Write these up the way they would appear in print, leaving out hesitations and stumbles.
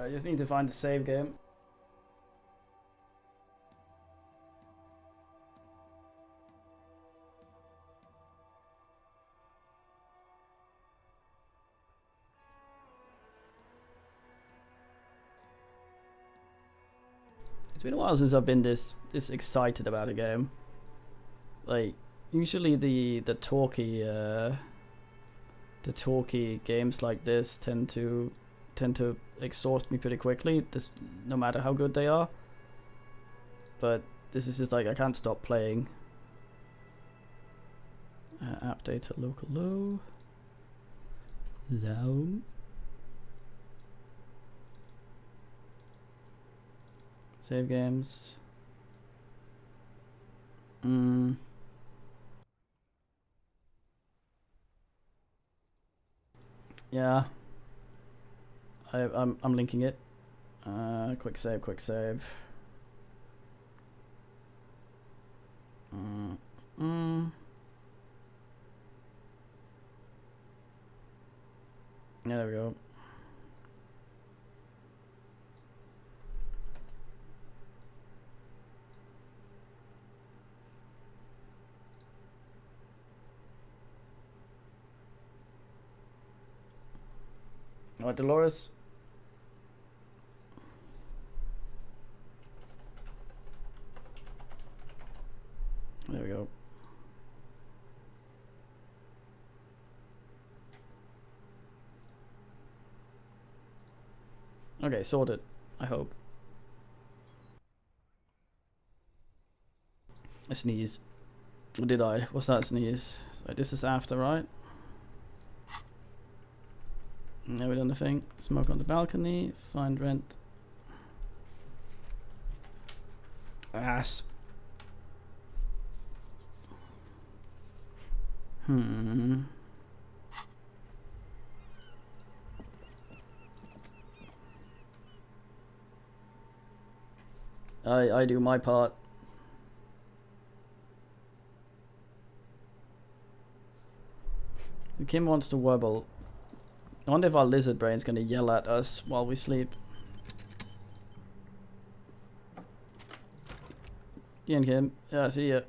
I just need to find a save game. It's been a while since I've been this excited about a game. Like usually the talky games like this tend to exhaust me pretty quickly. This no matter how good they are. But this is just like I can't stop playing. App data local low. Zone. Save games. Yeah. I'm linking it. Quick save. Yeah, there we go. Alright, Dolores. There we go. Okay, sorted. I hope. I sneeze. Or did I? What's that sneeze? So this is after, right? Now we done the thing. Smoke on the balcony. Find rent. Ass. I do my part. Kim wants to wobble. I wonder if our lizard brain's gonna yell at us while we sleep. Ian Kim. Yeah, see ya.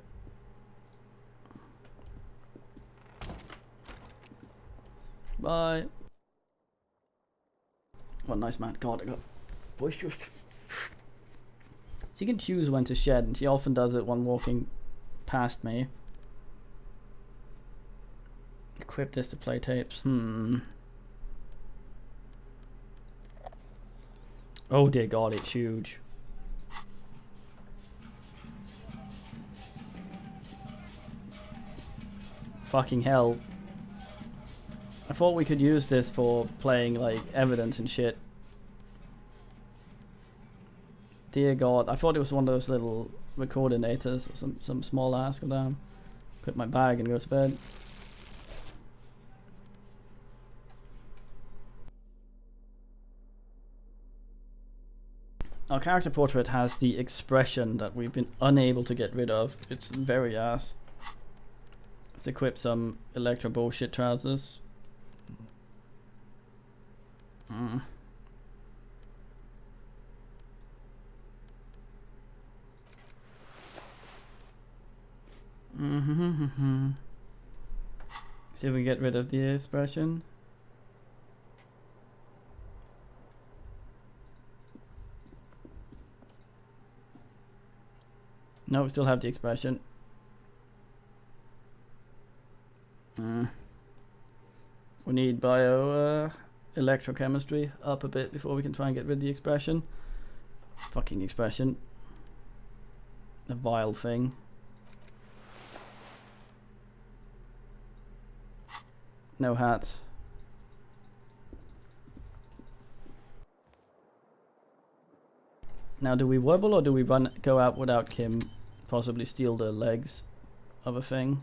Bye. What a nice man. God, I got boisterous. She can choose when to shed, and she often does it when walking past me. Equip this to play tapes. Oh dear God, it's huge. Fucking hell. I thought we could use this for playing like evidence and shit. Dear God, I thought it was one of those little recordinators or some small ass. Go down. Put my bag and go to bed. Our character portrait has the expression that we've been unable to get rid of. It's very ass. Let's equip some electro bullshit trousers. See if we get rid of the expression. No, we still have the expression. We need electrochemistry up a bit before we can try and get rid of the expression. Fucking expression. The vile thing. No hat. Now do we wobble or do we go out without Kim? Possibly steal the legs of a thing.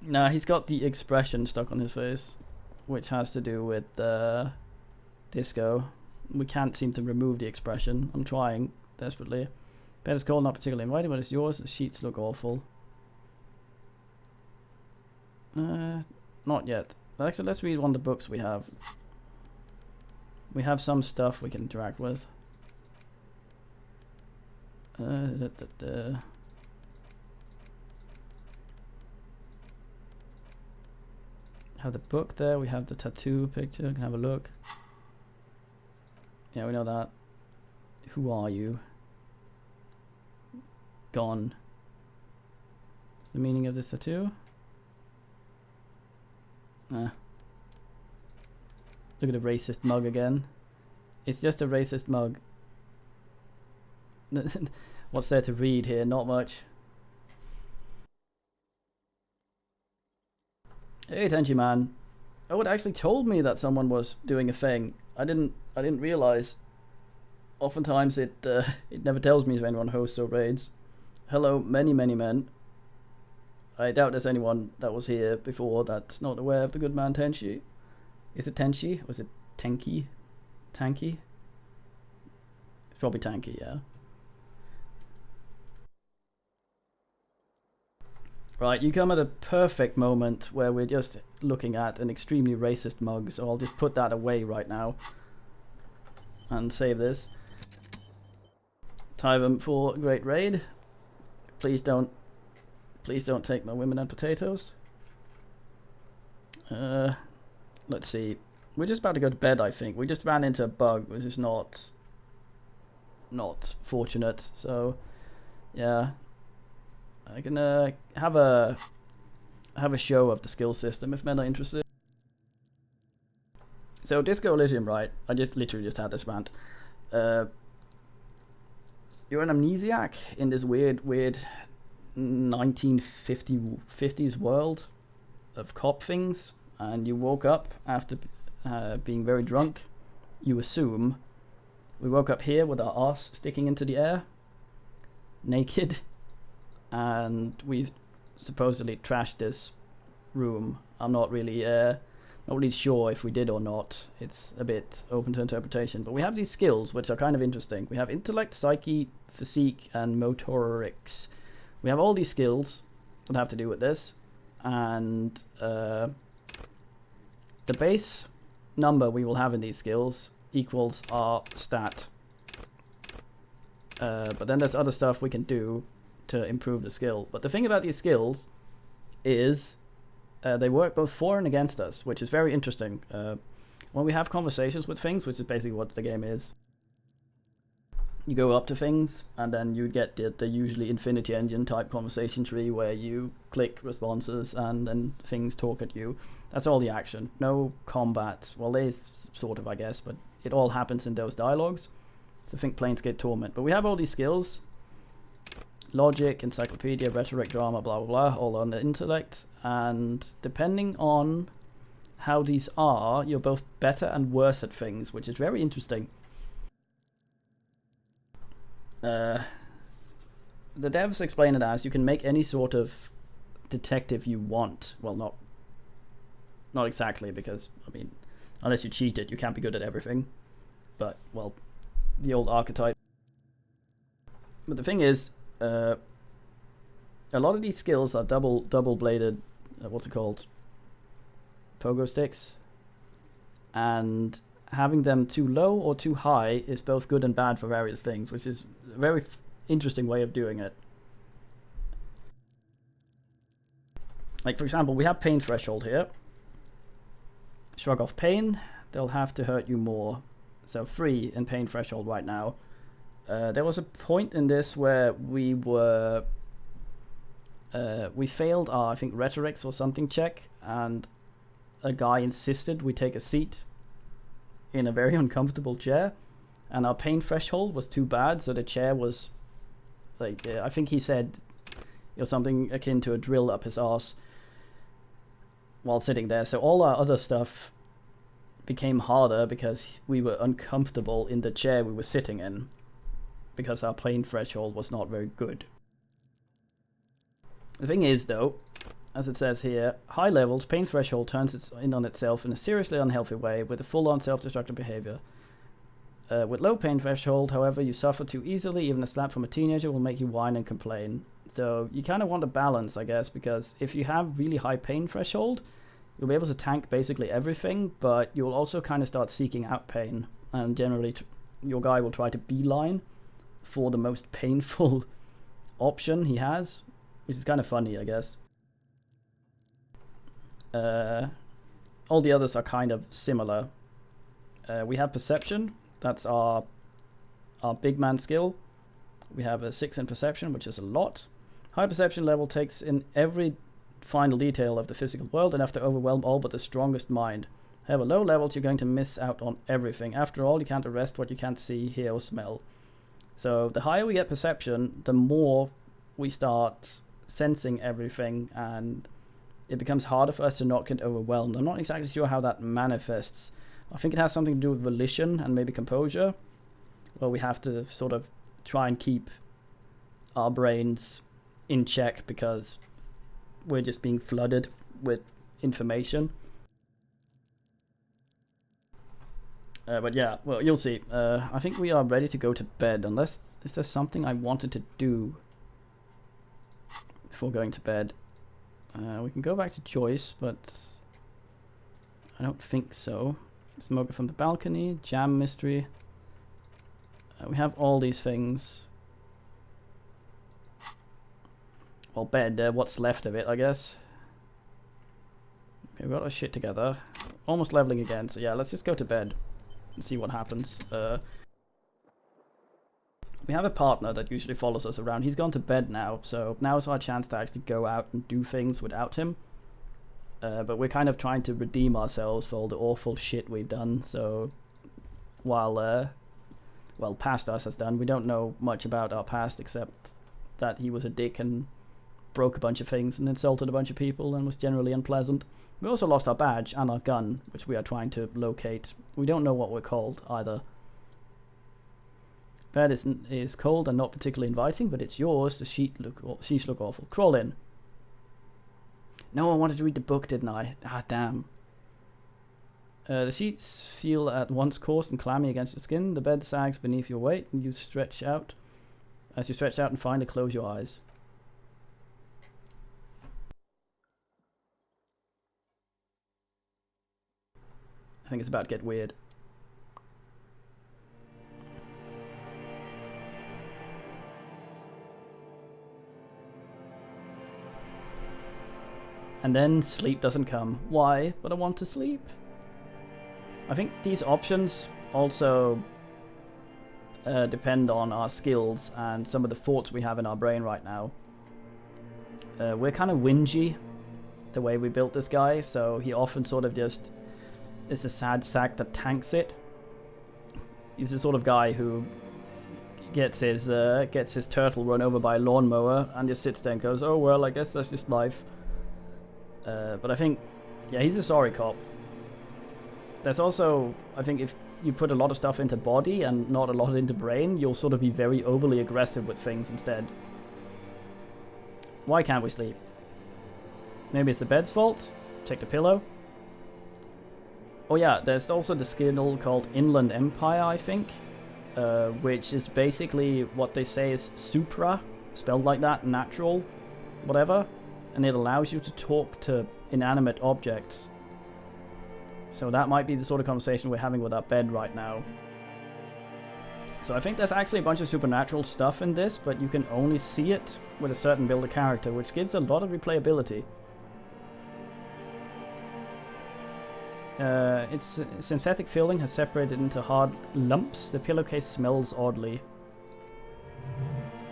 Nah, he's got the expression stuck on his face, which has to do with disco. We can't seem to remove the expression. I'm trying desperately. Bed is cold, not particularly inviting, but it's yours. The sheets look awful. Not yet. But actually, let's read one of the books we have. We have some stuff we can interact with. Have the book there. We have the tattoo picture. Can have a look. Yeah, we know that. Who are you? Gone. What's the meaning of this tattoo? Look at the racist mug again. It's just a racist mug. What's there to read here? Not much. Hey, Tenchi man. Oh, it actually told me that someone was doing a thing. I didn't realize. Oftentimes it never tells me if anyone hosts or raids. Hello, many men. I doubt there's anyone that was here before that's not aware of the good man Tenchi. Is it Tenchi? Or is it Tenki? Tanky? It's probably Tanky, yeah. Right, you come at a perfect moment where we're just looking at an extremely racist mug, so I'll just put that away right now. And save this. Tie them for a great raid. Please don't take my women and potatoes. Let's see. We're just about to go to bed, I think. We just ran into a bug, which is not fortunate. So, yeah. I can have a show of the skill system if men are interested. So Disco Elysium, right? I literally just had this rant. You're an amnesiac in this weird 1950s world of cop things, and you woke up after being very drunk. You assume. We woke up here with our arse sticking into the air, naked, and we've supposedly trashed this room. I'm not really sure if we did or not. It's a bit open to interpretation. But we have these skills, which are kind of interesting. We have intellect, psyche, physique, and motorics. We have all these skills that have to do with this. And the base number we will have in these skills equals our stat. But then there's other stuff we can do to improve the skill. But the thing about these skills is they work both for and against us, which is very interesting. When we have conversations with things, which is basically what the game is, you go up to things and then you get the usually Infinity Engine type conversation tree where you click responses and then things talk at you. That's all the action. No combat. Well, there's sort of, I guess, but it all happens in those dialogues. So think Planescape Torment. But we have all these skills. Logic, encyclopedia, rhetoric, drama, blah blah blah, all on the intellect, and depending on how these are, you're both better and worse at things, which is very interesting. The devs explain it as you can make any sort of detective you want. Well, not exactly, because I mean, unless you cheat it, you can't be good at everything. But well, the old archetype. But the thing is, a lot of these skills are double bladed. What's it called? Pogo sticks. And having them too low or too high is both good and bad for various things, which is a very interesting way of doing it. Like, for example, we have pain threshold here. Shrug off pain, they'll have to hurt you more. So 3 in pain threshold right now. There was a point in this where we failed our, I think, rhetorics or something check, and a guy insisted we take a seat in a very uncomfortable chair, and our pain threshold was too bad, so the chair was like, I think he said it was something akin to a drill up his arse while sitting there. So all our other stuff became harder because we were uncomfortable in the chair we were sitting in, because our pain threshold was not very good. The thing is, though, as it says here, high levels, pain threshold turns in on itself in a seriously unhealthy way with a full-on self-destructive behavior. With low pain threshold, however, you suffer too easily. Even a slap from a teenager will make you whine and complain. So you kind of want a balance, I guess, because if you have really high pain threshold, you'll be able to tank basically everything, but you'll also kind of start seeking out pain. And generally, your guy will try to beeline for the most painful option he has, which is kind of funny, I guess. All the others are kind of similar. We have perception. That's our big man skill. We have a 6 in perception, which is a lot. High perception level takes in every final detail of the physical world, enough to overwhelm all but the strongest mind. However, low levels, you're going to miss out on everything. After all, you can't arrest what you can't see, hear, or smell. So the higher we get perception, the more we start sensing everything, and it becomes harder for us to not get overwhelmed. I'm not exactly sure how that manifests. I think it has something to do with volition and maybe composure, where we have to sort of try and keep our brains in check because we're just being flooded with information. But yeah, well, you'll see. I think we are ready to go to bed, unless is there something I wanted to do before going to bed. We can go back to Joyce, but I don't think so. Smoker from the balcony, jam mystery. We have all these things. Well, bed, what's left of it, I guess. Okay, we got our shit together. Almost leveling again, so yeah, let's just go to bed and see what happens. We have a partner that usually follows us around. He's gone to bed now, so now is our chance to actually go out and do things without him. But we're kind of trying to redeem ourselves for all the awful shit we've done, so while, well, past us has done, we don't know much about our past except that he was a dick and broke a bunch of things and insulted a bunch of people and was generally unpleasant. We also lost our badge and our gun, which we are trying to locate. We don't know what we're called either. Bed is cold and not particularly inviting, but it's yours. The sheets look awful. Crawl in. No, I wanted to read the book, didn't I? Ah, damn. The sheets feel at once coarse and clammy against your skin. The bed sags beneath your weight, and you stretch out. As you stretch out and finally close your eyes. I think it's about to get weird. And then sleep doesn't come. Why? But I want to sleep. I think these options also depend on our skills and some of the thoughts we have in our brain right now. We're kind of whingy the way we built this guy, so he often sort of just is a sad sack that tanks it. He's the sort of guy who gets his turtle run over by a lawnmower and just sits there and goes, oh well, I guess that's just life. But I think, yeah, he's a sorry cop. There's also, I think if you put a lot of stuff into body and not a lot into brain, you'll sort of be very overly aggressive with things instead. Why can't we sleep? Maybe it's the bed's fault? Take the pillow. Oh yeah, there's also the skill called Inland Empire, I think, which is basically what they say is supra, spelled like that, natural, whatever, and it allows you to talk to inanimate objects. So that might be the sort of conversation we're having with our bed right now. So I think there's actually a bunch of supernatural stuff in this, but you can only see it with a certain build of character, which gives a lot of replayability. Its synthetic filling has separated into hard lumps. The pillowcase smells oddly.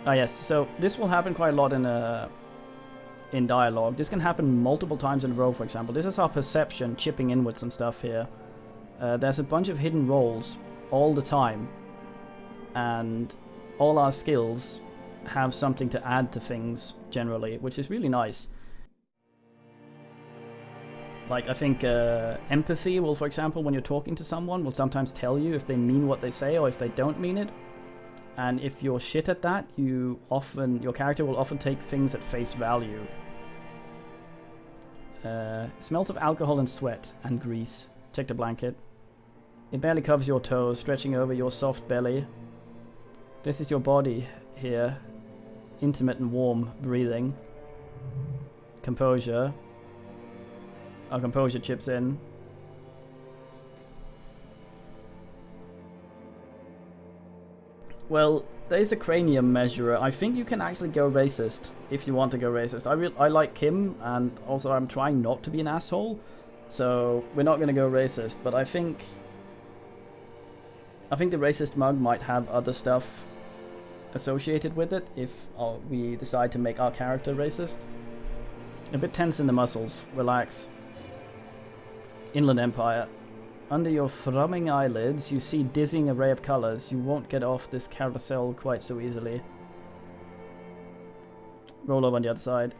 Ah yes, so this will happen quite a lot in dialogue. This can happen multiple times in a row, for example. This is our perception chipping inwards and stuff here. There's a bunch of hidden roles all the time, and all our skills have something to add to things generally, which is really nice. Like, I think empathy will, for example, when you're talking to someone, will sometimes tell you if they mean what they say or if they don't mean it. And if you're shit at that, your character will often take things at face value. Smells of alcohol and sweat and grease. Take the blanket. It barely covers your toes, stretching over your soft belly. This is your body here. Intimate and warm breathing. Composure. Our composure chips in. Well, there's a cranium measurer. I think you can actually go racist if you want to go racist. I like Kim, and also I'm trying not to be an asshole, so we're not going to go racist. But I think the racist mug might have other stuff associated with it if we decide to make our character racist. A bit tense in the muscles. Relax. Inland Empire. Under your thrumming eyelids, you see dizzying array of colors. You won't get off this carousel quite so easily. Roll over on the other side.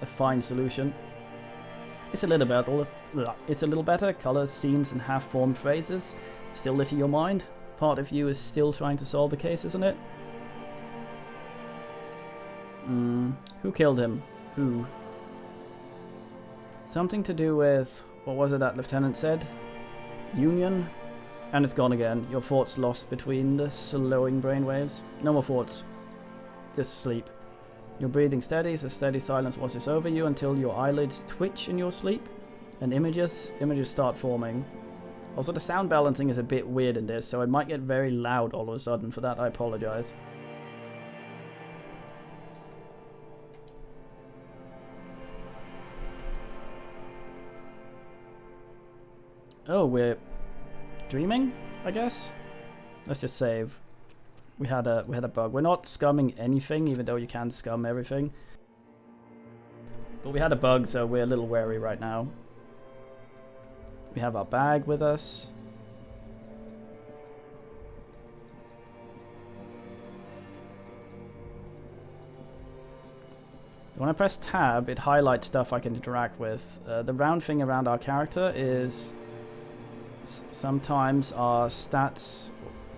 A fine solution. It's a little better. Colors, scenes, and half-formed phrases still litter your mind. Part of you is still trying to solve the case, isn't it? Who killed him? Who? Something to do with... what was it that Lieutenant said? Union? And it's gone again. Your thoughts lost between the slowing brainwaves. No more thoughts. Just sleep. Your breathing steadies. A steady silence washes over you until your eyelids twitch in your sleep. And images start forming. Also, the sound balancing is a bit weird in this, so it might get very loud all of a sudden. For that, I apologize. Oh, we're dreaming, I guess. Let's just save. We had a bug. We're not scumming anything, even though you can scum everything. But we had a bug, so we're a little wary right now. We have our bag with us. When I press tab, it highlights stuff I can interact with. The round thing around our character is sometimes our stats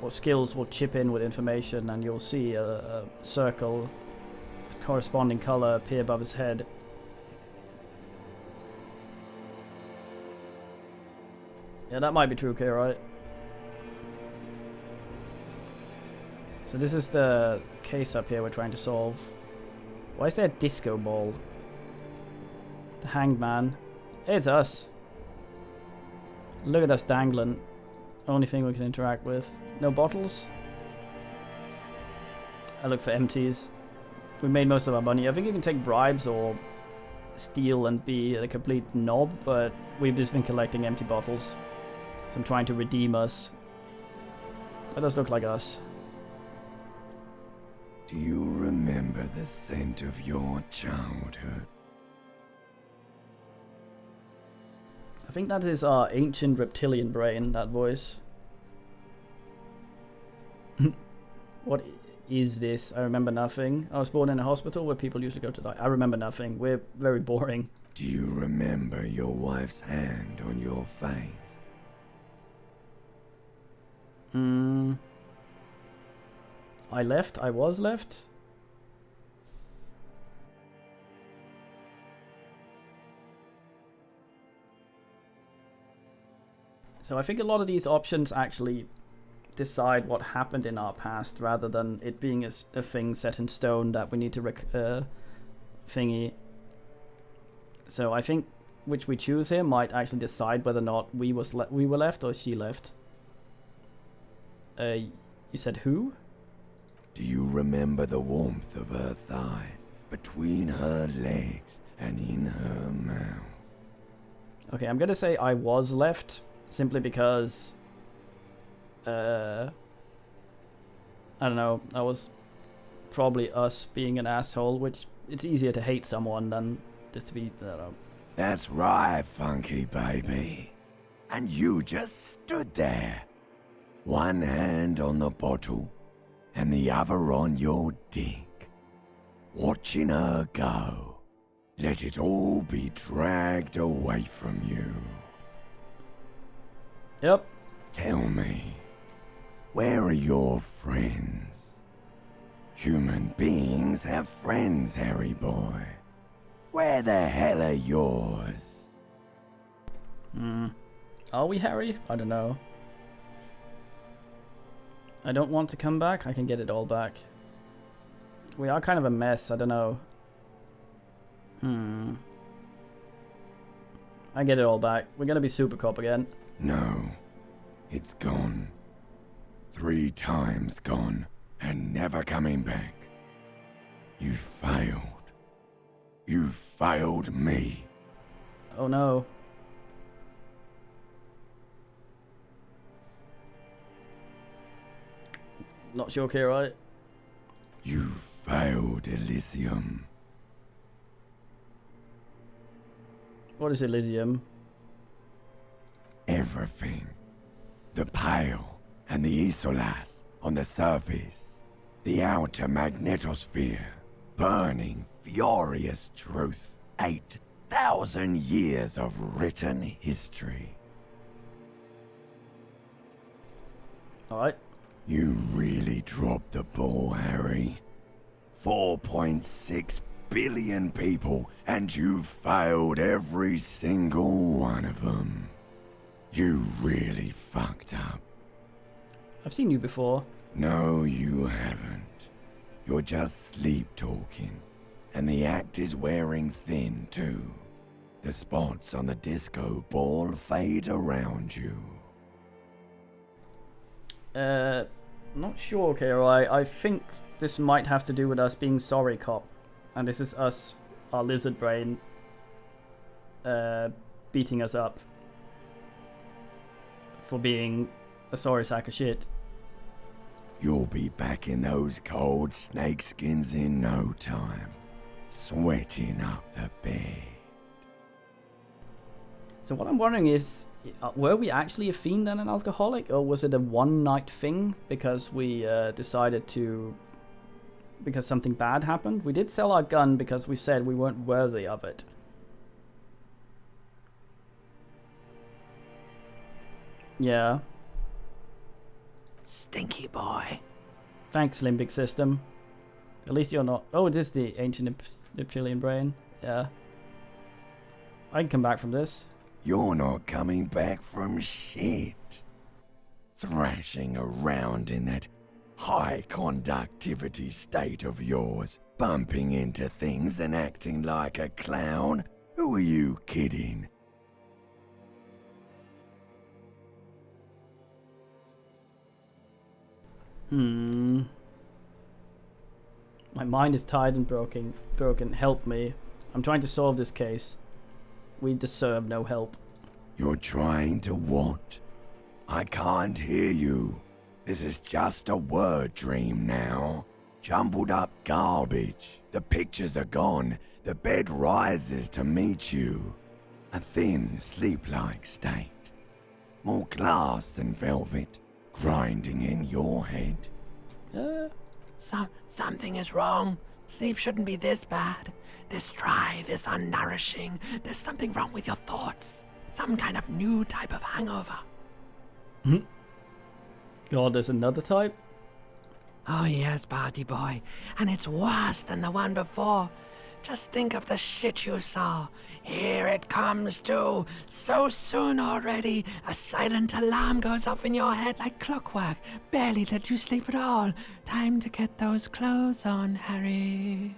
or skills will chip in with information, and you'll see a circle with corresponding color appear above his head. Yeah, that might be true, okay, right? So this is the case up here we're trying to solve. Why is there a disco ball? The hanged man. It's us. Look at us dangling. Only thing we can interact with. No bottles? I look for empties. We made most of our money. I think you can take bribes or steal and be a complete knob, but we've just been collecting empty bottles. So I'm trying to redeem us. That does look like us. Do you remember the scent of your childhood? I think that is our ancient reptilian brain, that voice. What is this? I remember nothing. I was born in a hospital where people usually go to die. I remember nothing. We're very boring. Do you remember your wife's hand on your face? I left? I was left? So I think a lot of these options actually decide what happened in our past, rather than it being a thing set in stone that we need to thingy. So I think which we choose here might actually decide whether or not we were left or she left. You said who? Do you remember the warmth of her thighs, between her legs and in her mouth? Okay, I'm gonna say I was left, simply because... I don't know, that was probably us being an asshole, which it's easier to hate someone than just to be, I don't know. That's right, funky baby. And you just stood there. One hand on the bottle, and the other on your dick. Watching her go. Let it all be dragged away from you. Yep. Tell me, where are your friends? Human beings have friends, Harry boy. Where the hell are yours? Are we Harry? I don't know. I don't want to come back. I can get it all back. We are kind of a mess. I don't know. I get it all back. We're gonna be Super Cop again. No. It's gone. 3 times gone. And never coming back. You failed. You failed me. Oh no. Not sure, okay, right? You failed, Elysium. What is Elysium? Everything. The Pale and the Isolas on the surface. The outer magnetosphere. Burning, furious truth. 8,000 years of written history. Alright. You really dropped the ball, Harry. 4.6 billion people, and you failed every single one of them. You really fucked up. I've seen you before. No, you haven't. You're just sleep talking. And the act is wearing thin, too. The spots on the disco ball fade around you. Not sure, okay, right? I think this might have to do with us being sorry, cop. And this is us, our lizard brain, beating us up for being a sorry sack of shit. You'll be back in those cold snakeskins in no time. Sweating up the bed. So what I'm wondering is, were we actually a fiend and an alcoholic, or was it a one-night thing because we decided to... because something bad happened? We did sell our gun because we said we weren't worthy of it. Yeah. Stinky boy. Thanks, limbic system. At least you're not... Oh, it is the ancient reptilian brain. Yeah. I can come back from this. You're not coming back from shit. Thrashing around in that high conductivity state of yours, bumping into things and acting like a clown? Who are you kidding? My mind is tired and broken. Help me. I'm trying to solve this case. We deserve no help. You're trying to what? I can't hear you. This is just a word dream now. Jumbled up garbage. The pictures are gone. The bed rises to meet you. A thin, sleep-like state. More glass than velvet. Grinding in your head. Something is wrong. Sleep shouldn't be this bad. This dry, this unnourishing. There's something wrong with your thoughts. Some kind of new type of hangover. God, there's another type? Oh yes, party boy. And it's worse than the one before. Just think of the shit you saw. Here it comes too. So soon already. A silent alarm goes off in your head like clockwork. Barely let you sleep at all. Time to get those clothes on, Harry.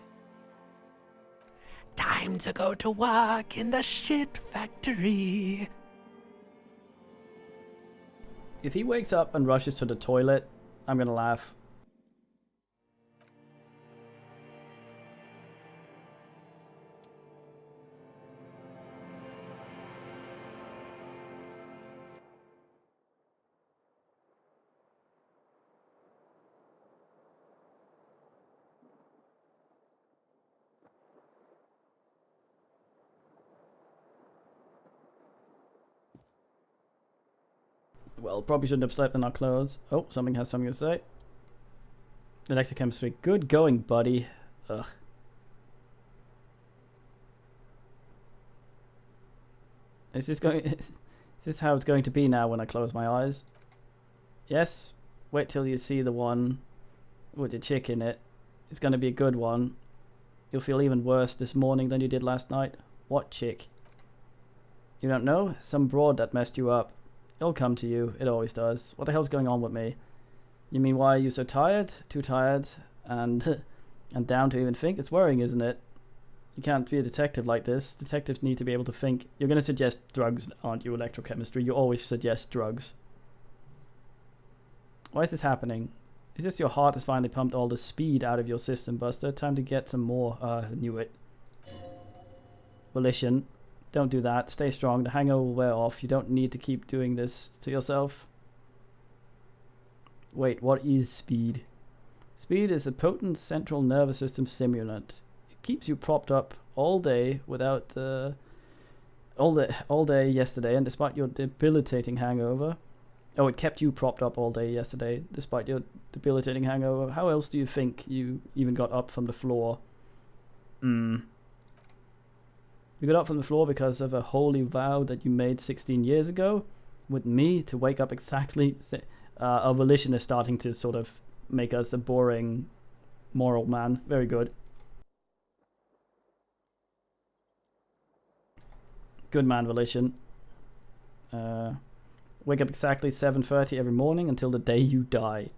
Time to go to work in the shit factory. If he wakes up and rushes to the toilet, I'm gonna laugh. Well, probably shouldn't have slept in our clothes. Oh, something has something to say. Electrochemistry. Good going, buddy. Ugh. Is this how it's going to be now when I close my eyes? Yes. Wait till you see the one with the chick in it. It's going to be a good one. You'll feel even worse this morning than you did last night. What chick? You don't know? Some broad that messed you up. It'll come to you. It always does. What the hell's going on with me? You mean why are you so tired? Too tired and and down to even think? It's worrying, isn't it? You can't be a detective like this. Detectives need to be able to think. You're going to suggest drugs, aren't you, electrochemistry? You always suggest drugs. Why is this happening? Is this your heart has finally pumped all the speed out of your system, Buster? Time to get some more. Knew it. Volition. Don't do that. Stay strong. The hangover will wear off. You don't need to keep doing this to yourself. Wait, what is speed? Speed is a potent central nervous system stimulant. It keeps you propped up all day without all day yesterday, and despite your debilitating hangover. Oh, it kept you propped up all day yesterday, despite your debilitating hangover. How else do you think you even got up from the floor? You got up from the floor because of a holy vow that you made 16 years ago with me to wake up exactly. Our volition is starting to sort of make us a boring moral man. Very good. Good man, volition. Wake up exactly 7:30 every morning until the day you die.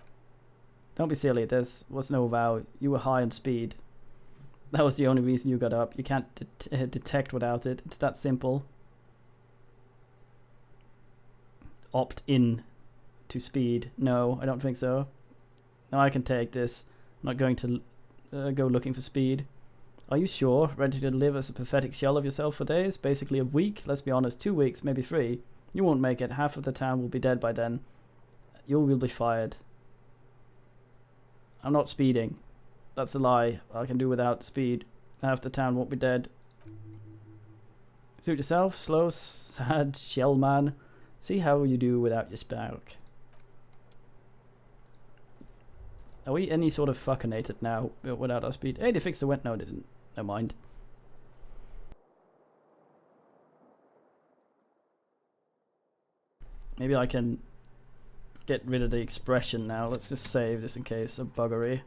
Don't be silly. There was no vow. You were high on speed. That was the only reason you got up. You can't detect without it. It's that simple. Opt in to speed. No, I don't think so. No, I can take this. I'm not going to go looking for speed. Are you sure? Ready to live as a pathetic shell of yourself for days? Basically a week? Let's be honest, 2 weeks, maybe 3. You won't make it. Half of the town will be dead by then. You will be fired. I'm not speeding. That's a lie. I can do without speed. Half the town won't be dead. Suit yourself, slow, sad shell man. See how you do without your spark. Are we any sort of fuckinated now without our speed? Hey, they fixed the wind. No, they didn't. Never mind. Maybe I can get rid of the expression now. Let's just save this in case of buggery.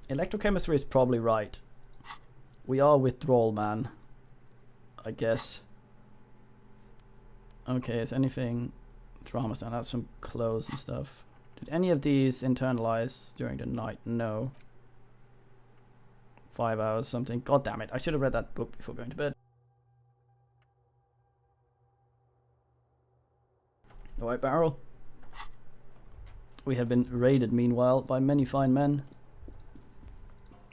Electrochemistry is probably right. We are withdrawal man, I guess. Okay, is anything drama stand? That's some clothes and stuff. Did any of these internalize during the night? No. 5 hours something. God damn it, I should have read that book before going to bed. The White Barrel. We have been raided meanwhile by many fine men.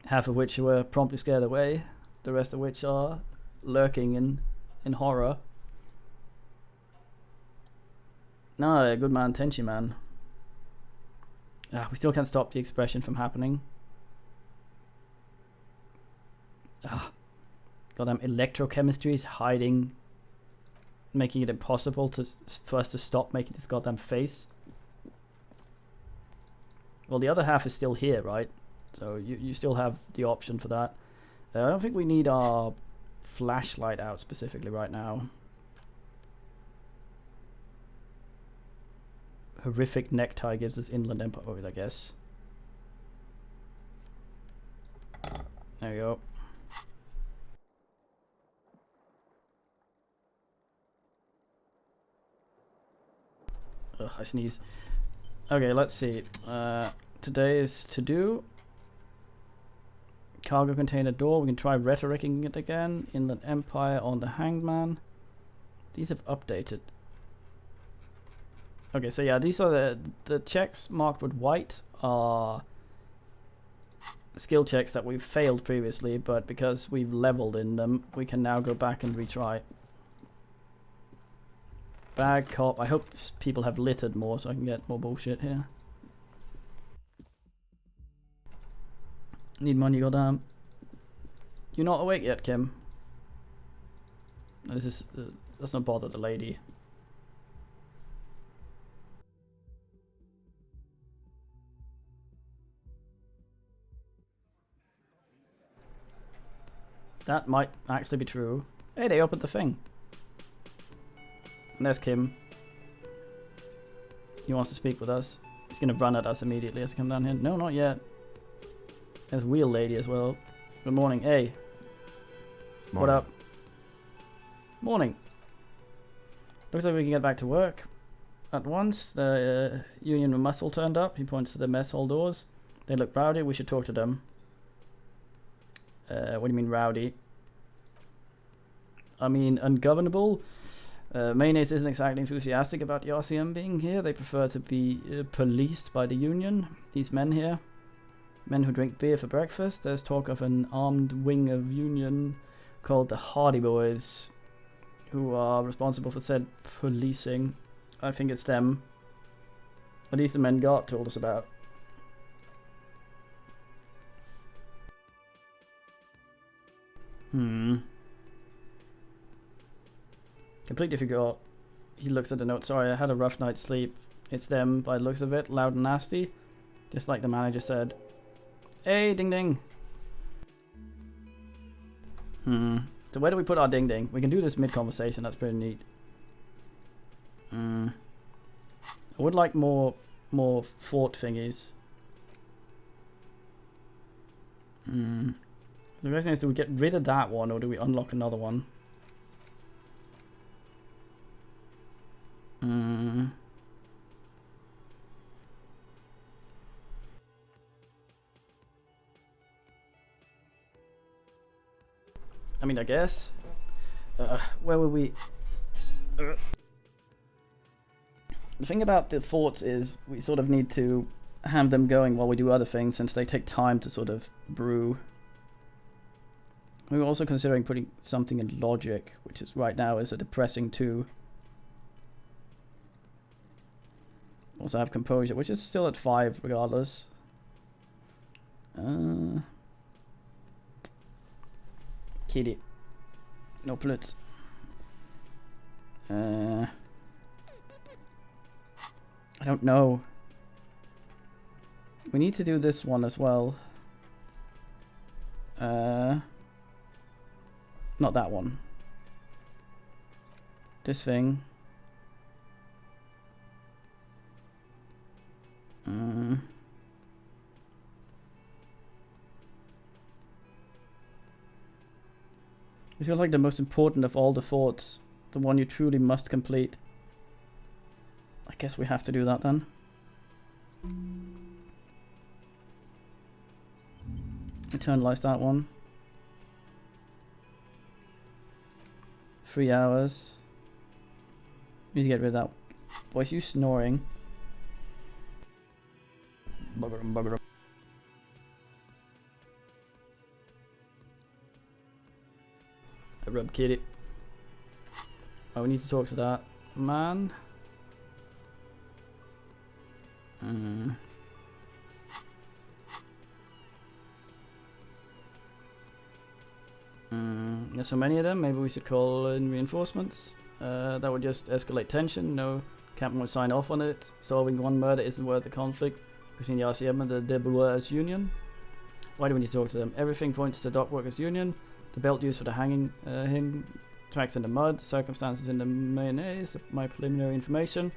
Half of which were promptly scared away. The rest of which are lurking in horror. No, good man, Tenchi man. We still can't stop the expression from happening. Goddamn electrochemistry is hiding, making it impossible for us to stop making this goddamn face. Well, the other half is still here, right? So you still have the option for that. I don't think we need our flashlight out specifically right now. Horrific necktie gives us Inland Empire, I guess. There we go. Ugh, I sneeze. Okay, let's see. Today is to do. Cargo container door. We can try rhetoricing it again. Inland Empire on the Hanged Man. These have updated. Okay, so yeah, these are the checks marked with white are skill checks that we've failed previously, but because we've leveled in them, we can now go back and retry. Bag cop. I hope people have littered more so I can get more bullshit here. Need money, goddamn. You're not awake yet, Kim. This is let's not bother the lady. That might actually be true. Hey, they opened the thing. And there's Kim. He wants to speak with us. He's gonna run at us immediately as we come down here. No, not yet. There's Wheel Lady as well. Good morning. Hey. Morning. What up? Morning. Looks like we can get back to work at once. The Union muscle turned up. He points to the mess hall doors. They look rowdy. We should talk to them. What do you mean rowdy? I mean ungovernable. Mayonnaise isn't exactly enthusiastic about the RCM being here. They prefer to be policed by the Union. These men here. Men who drink beer for breakfast. There's talk of an armed wing of Union called the Hardy Boys, who are responsible for said policing. I think it's them. At least the men Gart told us about. Completely forgot. He looks at the note. Sorry, I had a rough night's sleep. It's them by the looks of it. Loud and nasty. Just like the manager said. Hey, ding ding. So where do we put our ding ding? We can do this mid-conversation. That's pretty neat. I would like more fort thingies. The question is, do we get rid of that one or do we unlock another one? I mean, I guess. Where were we? The thing about the forts is we sort of need to have them going while we do other things, since they take time to sort of brew. We were also considering putting something in logic, which is right now is a depressing 2. Also have composure, which is still at 5 regardless. Kitty. No plot. I don't know. We need to do this one as well. Not that one. This thing. It feels like the most important of all the forts. The one you truly must complete. I guess we have to do that then. Internalize that one. 3 hours. We need to get rid of that. Voice you snoring. Bugger 'em, bugger 'em. I rub kitty. Oh, we need to talk to that man. There's so many of them. Maybe we should call in reinforcements. That would just escalate tension. No captain would sign off on it. Solving one murder isn't worth the conflict between the RCM and the Deboueurs Union. Why do we need to talk to them? Everything points to the Dockworkers Union. The belt used for the hanging him, tracks in the mud, circumstances in the mayonnaise, my preliminary information.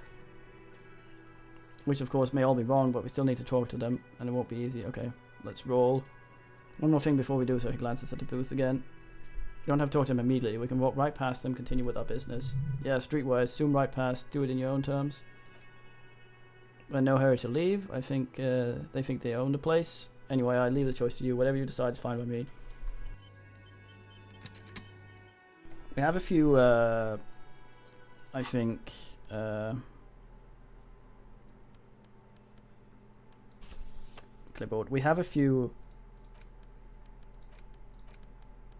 Which of course may all be wrong, but we still need to talk to them, and it won't be easy. Okay, let's roll. One more thing before we do so. He glances at the booth again. You don't have to talk to them immediately. We can walk right past them, continue with our business. Yeah, streetwise, zoom right past, do it in your own terms. We're in no hurry to leave. I think they think they own the place. Anyway, I leave the choice to you. Whatever you decide is fine with me. We have a few, I think, clipboard. We have a few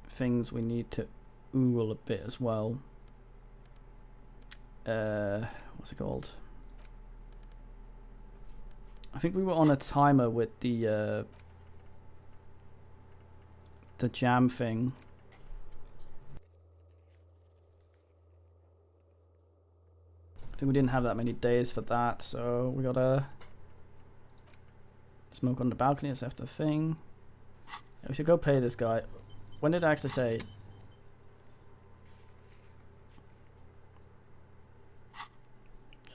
things we need to ool a bit as well. What's it called? I think we were on a timer with the jam thing. I think we didn't have that many days for that, so we gotta smoke on the balcony. That's after the thing. Yeah, we should go pay this guy. When did I actually say?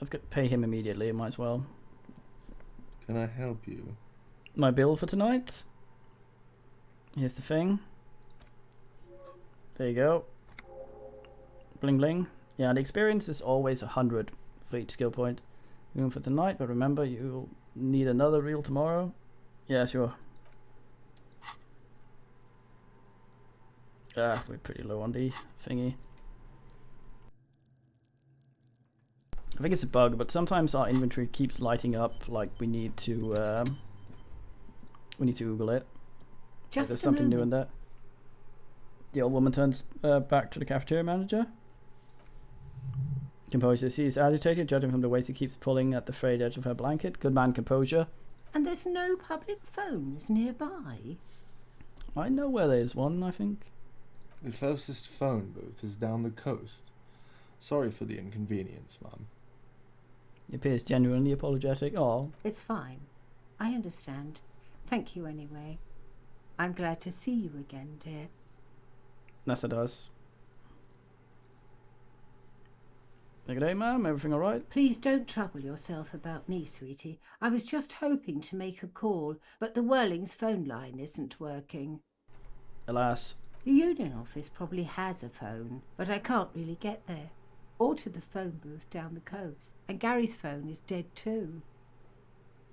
Let's go pay him immediately. Might as well. Can I help you? My bill for tonight. Here's the thing. There you go. Bling bling. Yeah, the experience is always 100 for each skill point. Room for tonight, but remember you'll need another reel tomorrow. Yeah, sure. We're pretty low on the thingy. I think it's a bug, but sometimes our inventory keeps lighting up like we need to Google it. Just Like there's something new in there. The old woman turns back to the cafeteria manager. Composure. She is agitated, judging from the way she keeps pulling at the frayed edge of her blanket. Good man, composure. And there's no public phones nearby? I know where there's one, I think. The closest phone booth is down the coast. Sorry for the inconvenience, Mum. He appears genuinely apologetic. Oh, It's fine. I understand. Thank you anyway. I'm glad to see you again, dear. Nessa does. Good day, ma'am. Everything alright? Please don't trouble yourself about me, sweetie. I was just hoping to make a call, but the Whirling's phone line isn't working. Alas. The union office probably has a phone, but I can't really get there. Or to the phone booth down the coast. And Gary's phone is dead too.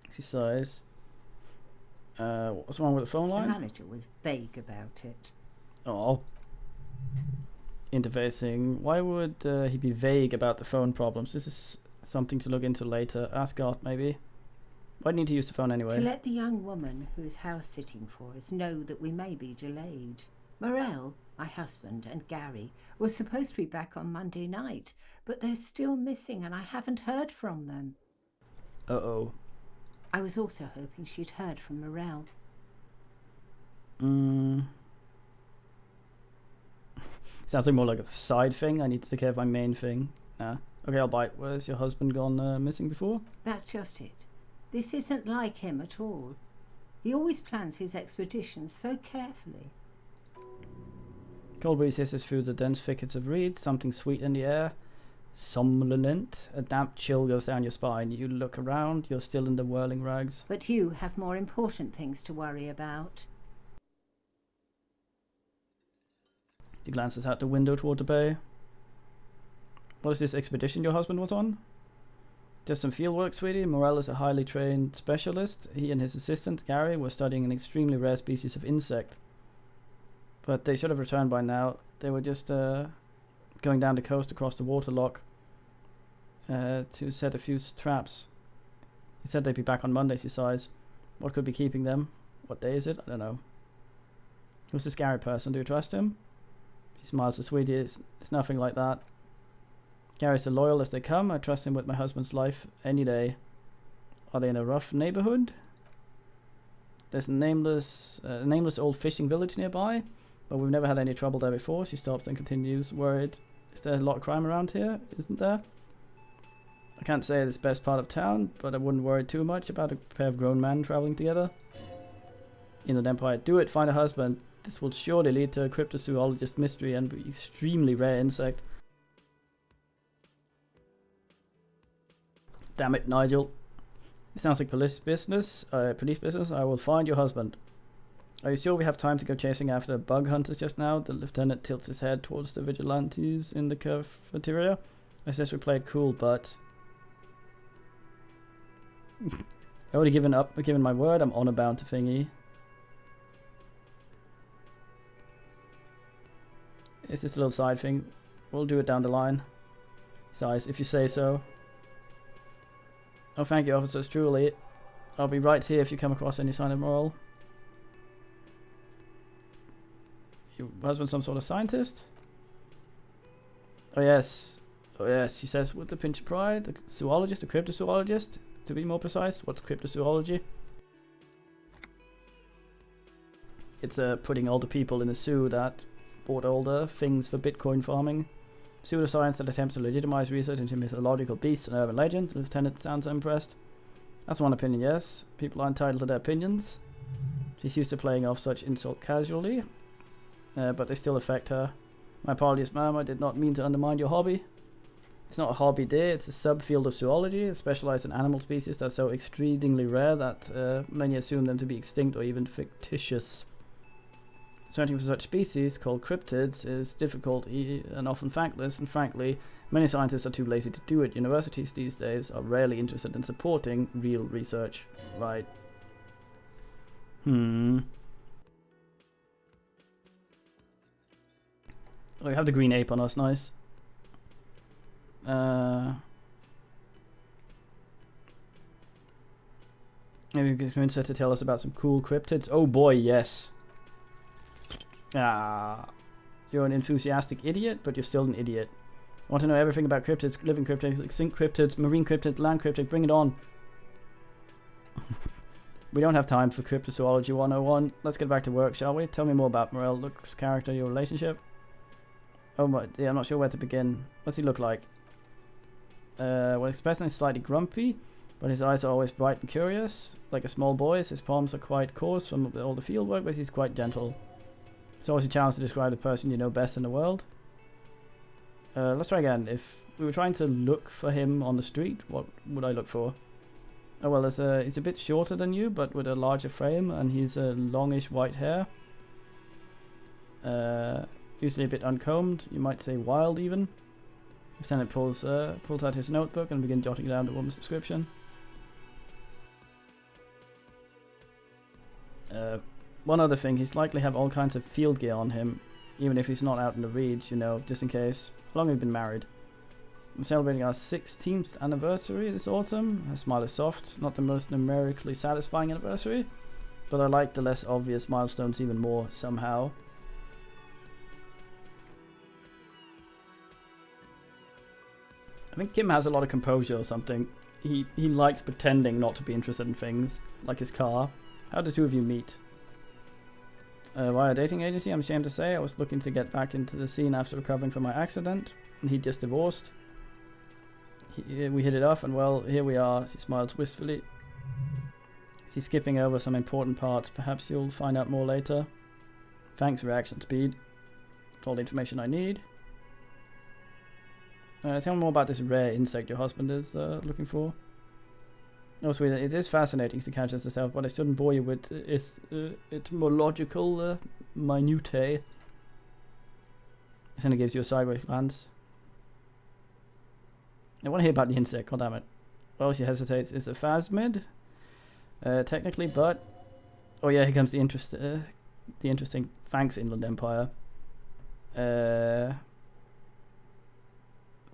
She sighs. What's wrong with the phone The line? manager was vague about it. Oh. Interfacing. Why would he be vague about the phone problems? This is something to look into later. Ask God, maybe. Why do you need to use the phone anyway? To let the young woman who is house sitting for us know that we may be delayed. Morel, my husband, and Gary were supposed to be back on Monday night, but they're still missing and I haven't heard from them. Uh-oh. I was also hoping she'd heard from Morel. Sounds like more like a side thing. I need to take care of my main thing. Nah. Okay, I'll bite. Where's your husband gone missing before? That's just it. This isn't like him at all. He always plans his expeditions so carefully. Cold breeze hisses through the dense thickets of reeds. Something sweet in the air. Somnolent. A damp chill goes down your spine. You look around. You're still in the whirling rags. But you have more important things to worry about. He glances out the window toward the bay. What is this expedition your husband was on? Just some field work, sweetie. Morel is a highly trained specialist. He and his assistant, Gary, were studying an extremely rare species of insect. But they should have returned by now. They were just going down the coast across the waterlock to set a few traps. He said they'd be back on Monday, she sighs. What could be keeping them? What day is it? I don't know. Who's this Gary person? Do you trust him? She smiles to sweetie. It's nothing like that. Gary's as loyal as they come. I trust him with my husband's life any day. Are they in a rough neighborhood? There's a nameless old fishing village nearby, but we've never had any trouble there before. She stops and continues, worried. Is there a lot of crime around here? Isn't there? I can't say it's the best part of town, but I wouldn't worry too much about a pair of grown men traveling together. Inland Empire. Do it, find a husband. This will surely lead to a cryptozoologist mystery and be extremely rare insect. Damn it, Nigel. It sounds like police business. I will find your husband. Are you sure we have time to go chasing after bug hunters just now? The lieutenant tilts his head towards the vigilantes in the cafeteria. I says we played cool, but I already given my word. I'm honor bound to thingy. It's just a little side thing. We'll do it down the line. Sighs, if you say so. Oh, thank you, officers, truly. I'll be right here if you come across any sign of Morel. Your husband some sort of scientist? Oh yes. Oh yes, she says with a pinch of pride. A zoologist, a cryptozoologist. To be more precise, what's cryptozoology? It's putting all the people in the zoo that bought all the things for Bitcoin farming. Pseudoscience that attempts to legitimize research into mythological beasts and urban legend. The lieutenant sounds impressed. That's one opinion, yes. People are entitled to their opinions. She's used to playing off such insult casually, but they still affect her. My apologies, ma'am. I did not mean to undermine your hobby. It's not a hobby, dear. It's a subfield of zoology. It's specialized in animal species that are so exceedingly rare that many assume them to be extinct or even fictitious. Searching for such species, called cryptids, is difficult and often factless, and frankly, many scientists are too lazy to do it. Universities these days are rarely interested in supporting real research. Right. We have the green ape on us, nice. Maybe we can convince her to tell us about some cool cryptids. Oh boy, yes. You're an enthusiastic idiot, but you're still an idiot. Want to know everything about cryptids, living cryptids, extinct cryptids, marine cryptids, land cryptids, bring it on. We don't have time for Cryptozoology 101. Let's get back to work, shall we? Tell me more about Morel, looks, character, your relationship. Oh my, yeah, I'm not sure where to begin. What's he look like? Well, his person is slightly grumpy, but his eyes are always bright and curious, like a small boy's. His palms are quite coarse from all the field work, but he's quite gentle. It's always a challenge to describe the person you know best in the world. Let's try again. If we were trying to look for him on the street, what would I look for? Oh well, he's a bit shorter than you, but with a larger frame, and he's a longish white hair. Usually a bit uncombed, you might say wild even. Lieutenant pulls out his notebook and begins jotting down the woman's description. One other thing, he's likely have all kinds of field gear on him, even if he's not out in the reeds, you know, just in case. How long have you been married? I'm celebrating our 16th anniversary this autumn. Her smile is soft, not the most numerically satisfying anniversary, but I like the less obvious milestones even more, somehow. I think Kim has a lot of composure or something. He likes pretending not to be interested in things, like his car. How did the two of you meet? Via a dating agency, I'm ashamed to say. I was looking to get back into the scene after recovering from my accident, and he'd just divorced. We hit it off, and well, here we are. She smiles wistfully. Is he skipping over some important parts? Perhaps you'll find out more later. Thanks, reaction speed. That's all the information I need. Tell me more about this rare insect your husband is looking for. Oh, sweet. It is fascinating to catch as yourself, but I shouldn't bore you with its etymological minutiae. Then it gives you a sideways glance. I want to hear about the insect, goddammit. Well, she hesitates. It's a phasmid, technically, but... Oh yeah, here comes the interesting... Thanks, Inland Empire. Where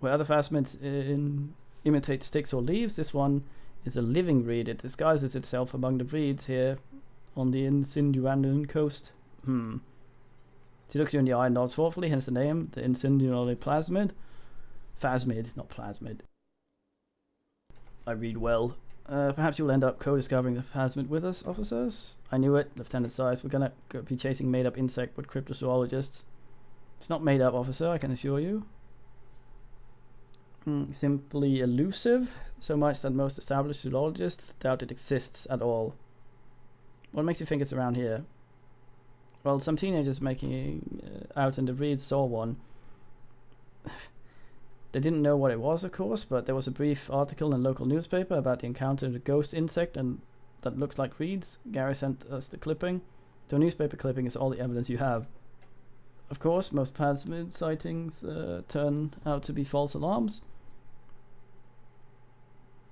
other phasmids imitate sticks or leaves, this one is a living reed. It disguises itself among the reeds here on the Insinuandan coast. She looks you in the eye and nods thoughtfully, hence the name, the Insinuandan plasmid. Phasmid, not plasmid. I read well. Perhaps you'll end up co-discovering the phasmid with us, officers? I knew it, Lieutenant sighs. We're gonna be chasing made-up insect with cryptozoologists. It's not made up, officer, I can assure you. Simply elusive, so much that most established zoologists doubt it exists at all. What makes you think it's around here? Well, some teenagers making out in the reeds saw one. They didn't know what it was, of course, but there was a brief article in a local newspaper about the encounter of a ghost insect and that looks like reeds. Gary sent us the clipping. The newspaper clipping is all the evidence you have. Of course, most plasmid sightings turn out to be false alarms.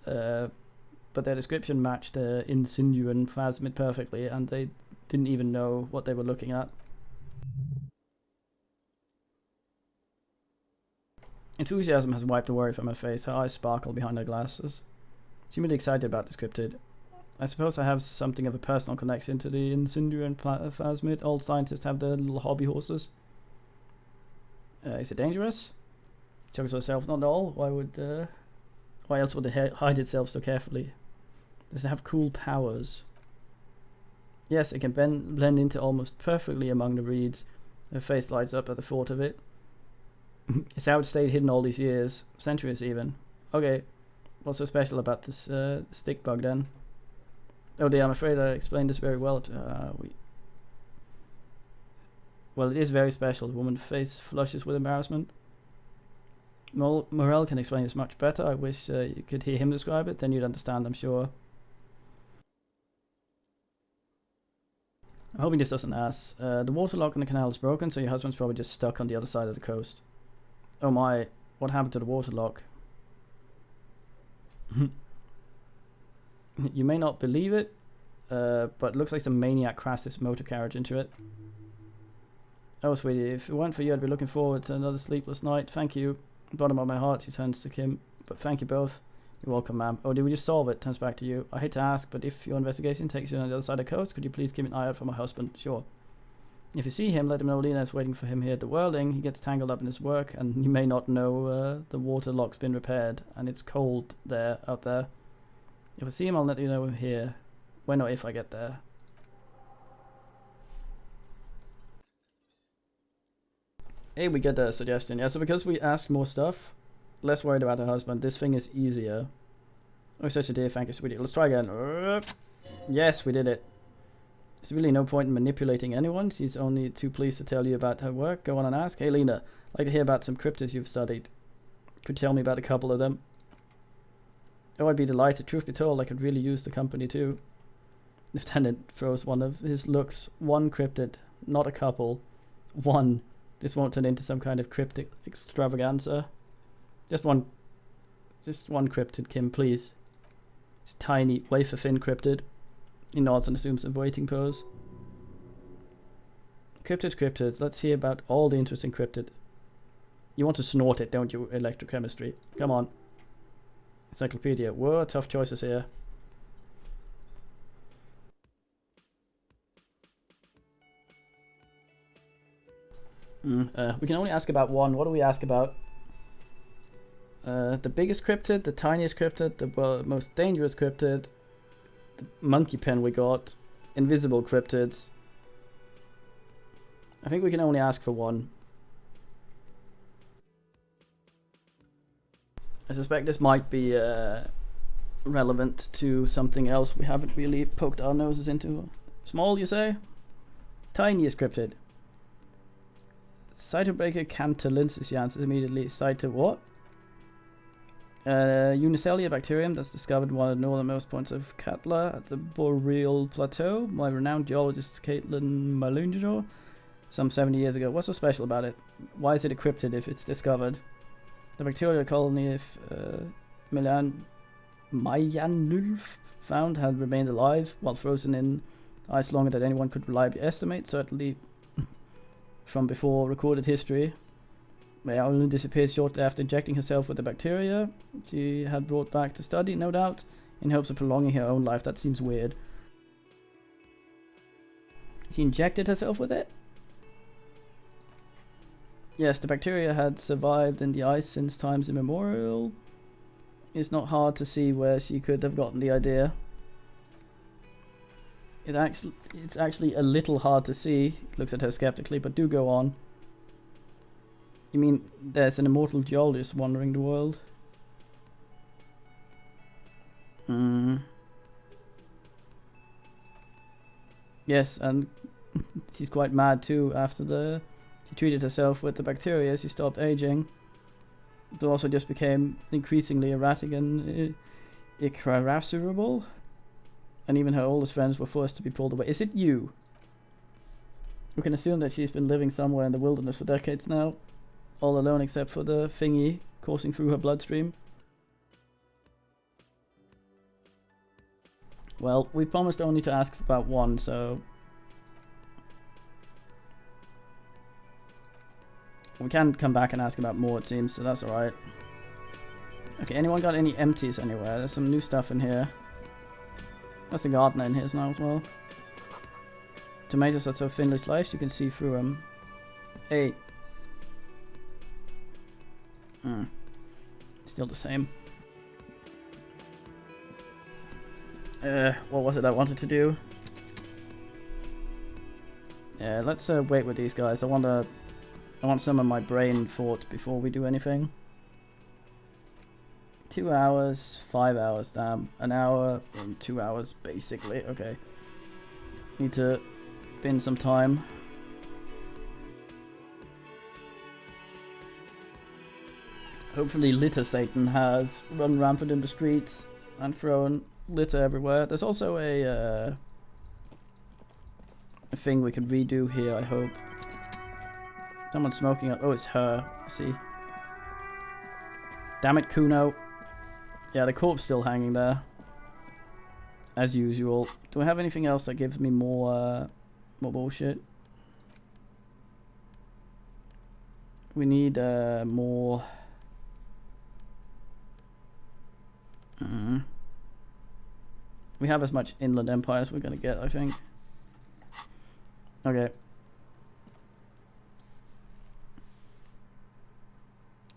But their description matched the Insinuan phasmid perfectly, and they didn't even know what they were looking at. Enthusiasm has wiped the worry from her face. Her eyes sparkle behind her glasses. She's really excited about this cryptid. I suppose I have something of a personal connection to the Insinuan phasmid. Old scientists have their little hobby horses. Is it dangerous? She chuckles to herself. Not at all. Why else would it hide itself so carefully? Does it have cool powers? Yes, it can blend into almost perfectly among the reeds. Her face lights up at the thought of it. It's how it stayed hidden all these years. Centuries even. Okay. What's so special about this stick bug then? Oh dear, I'm afraid I explained this very well. Well, it is very special. The woman's face flushes with embarrassment. Morel can explain this much better. I wish you could hear him describe it. Then you'd understand, I'm sure. I'm hoping this doesn't ask. The water lock in the canal is broken, so your husband's probably just stuck on the other side of the coast. Oh my, what happened to the water lock? You may not believe it, but it looks like some maniac crashed this motor carriage into it. Oh, sweetie, if it weren't for you, I'd be looking forward to another sleepless night. Thank you. Bottom of my heart, she turns to Kim. But thank you both. You're welcome, ma'am. Oh, did we just solve it? Turns back to you. I hate to ask, but if your investigation takes you on the other side of the coast, could you please keep an eye out for my husband? Sure. If you see him, let him know Lena is waiting for him here at the Whirling. He gets tangled up in his work, and you may not know the water lock's been repaired, and it's cold there, out there. If I see him, I'll let you know here. When or if I get there. Hey, we get a suggestion. Yeah, so because we asked more stuff, less worried about her husband, this thing is easier. Oh, such a dear, thank you, sweetie. Let's try again. Yes, we did it. There's really no point in manipulating anyone. She's only too pleased to tell you about her work. Go on and ask. Hey, Lena, I'd like to hear about some cryptids you've studied. Could you tell me about a couple of them? Oh, I'd be delighted. Truth be told, I could really use the company too. Lieutenant throws one of his looks. One cryptid, not a couple. One. This won't turn into some kind of cryptic extravaganza. Just one cryptid, Kim, please. It's a tiny, wafer-thin cryptid. He nods and assumes a waiting pose. Cryptids. Let's hear about all the interesting cryptid. You want to snort it, don't you, electrochemistry? Come on. Encyclopedia. Whoa, tough choices here. We can only ask about one. What do we ask about? The biggest cryptid, the tiniest cryptid, the most dangerous cryptid, the monkey pen we got, invisible cryptids. I think we can only ask for one. I suspect this might be relevant to something else we haven't really poked our noses into. Small, you say? Tiniest cryptid. Cytobreaker cantalensis, she answers immediately. Cyto what? Unicellular bacterium that's discovered in one of the northernmost points of Katla at the Boreal Plateau. My renowned geologist Caitlin Malunjo some 70 years ago. What's so special about it? Why is it a cryptid if it's discovered? The bacterial colony if Mayanulf found had remained alive while frozen in ice longer than anyone could reliably estimate, certainly from before recorded history. Mayanulf disappeared shortly after injecting herself with the bacteria she had brought back to study, no doubt, in hopes of prolonging her own life. That seems weird. She injected herself with it? Yes, the bacteria had survived in the ice since times immemorial. It's not hard to see where she could have gotten the idea. It's actually a little hard to see. Looks at her skeptically, but do go on. You mean there's an immortal geologist wandering the world? Yes, and she's quite mad too after she treated herself with the bacteria. She stopped aging. It also just became increasingly erratic and irascible. And even her oldest friends were forced to be pulled away. Is it you? We can assume that she's been living somewhere in the wilderness for decades now. All alone except for the thingy coursing through her bloodstream. Well, we promised only to ask about one, so... we can come back and ask about more, it seems, so that's alright. Okay, anyone got any empties anywhere? There's some new stuff in here. That's the gardener in here now as well. Tomatoes are so thinly sliced you can see through them. Hey. Still the same. What was it I wanted to do? Yeah, let's wait with these guys. I want some of my brain thought before we do anything. 2 hours, 5 hours, damn. An hour and 2 hours, basically. Okay. Need to bin some time. Hopefully Litter Satan has run rampant in the streets and thrown litter everywhere. There's also a a thing we could redo here, I hope. Someone's smoking up. Oh, it's her. I see. Damn it, Kuno. Yeah, the corpse still hanging there. As usual. Do I have anything else that gives me more bullshit? We need more... We have as much Inland Empire as we're gonna get, I think. Okay.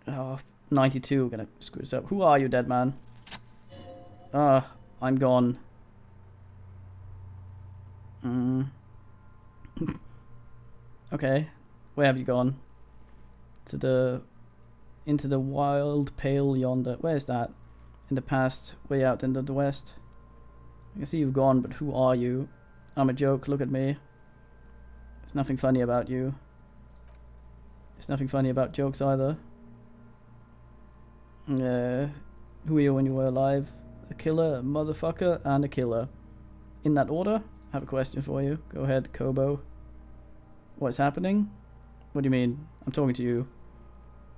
Oh, 92, we're gonna screw this up. Who are you, dead man? I'm gone. Okay. Where have you gone? Into the wild pale yonder. Where's that? In the past, way out into the west. I can see you've gone, but who are you? I'm a joke, look at me. There's nothing funny about you. There's nothing funny about jokes either. Who were you when you were alive? A killer, a motherfucker, and a killer. In that order? I have a question for you. Go ahead, Kobo. What's happening? What do you mean? I'm talking to you.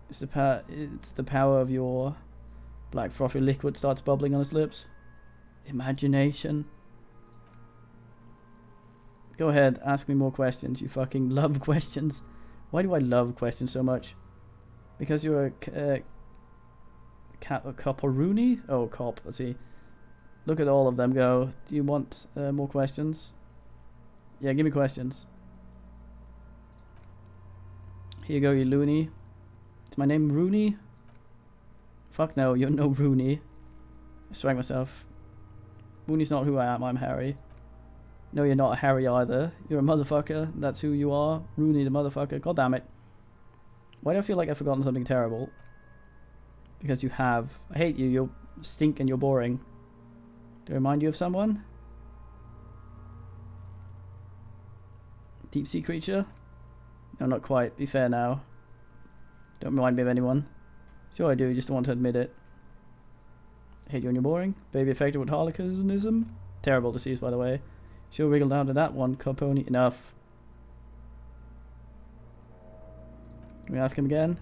It's the power of your black frothy liquid starts bubbling on his lips. Imagination. Go ahead, ask me more questions. You fucking love questions. Why do I love questions so much? Because you're a Copperoonie? Oh, cop. Let's see. Look at all of them go. Do you want more questions? Yeah, give me questions. Here you go, you loony. Is my name Rooney? Fuck no, you're no Rooney. I strike myself. Rooney's not who I am, I'm Harry. No, you're not Harry either. You're a motherfucker. That's who you are. Rooney the motherfucker. God damn it. Why do I feel like I've forgotten something terrible? Because you have. I hate you. You stink and you're boring. Do I remind you of someone? Deep sea creature? No, not quite. Be fair now. Don't remind me of anyone. Sure I do, just don't want to admit it. I hate you and you're boring. Baby affected with harlequinism. Terrible disease, by the way. Sure wriggled down to that one, Coponi. Enough. Can we ask him again?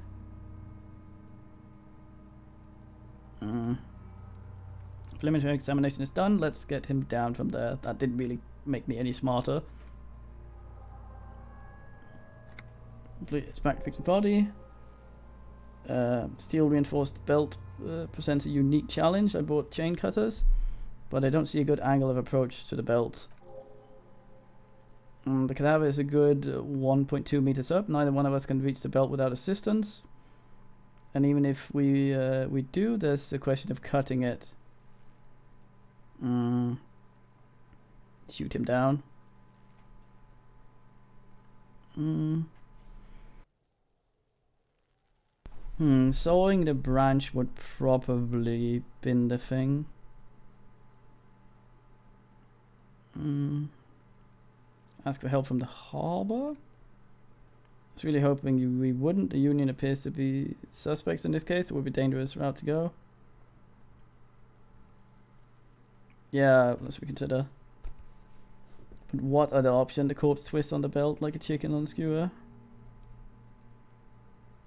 Preliminary examination is done. Let's get him down from there. That didn't really make me any smarter. It's back fixed body. Steel reinforced belt presents a unique challenge. I bought chain cutters, but I don't see a good angle of approach to the belt. The cadaver is a good 1.2 meters up. Neither one of us can reach the belt without assistance. And even if we do, there's the question of cutting it. Shoot him down. Sawing the branch would probably been the thing. Ask for help from the harbor? I was really hoping we wouldn't. The Union appears to be suspects in this case. It would be a dangerous route to go. Yeah, let's reconsider. But what other option? The corpse twists on the belt like a chicken on a skewer.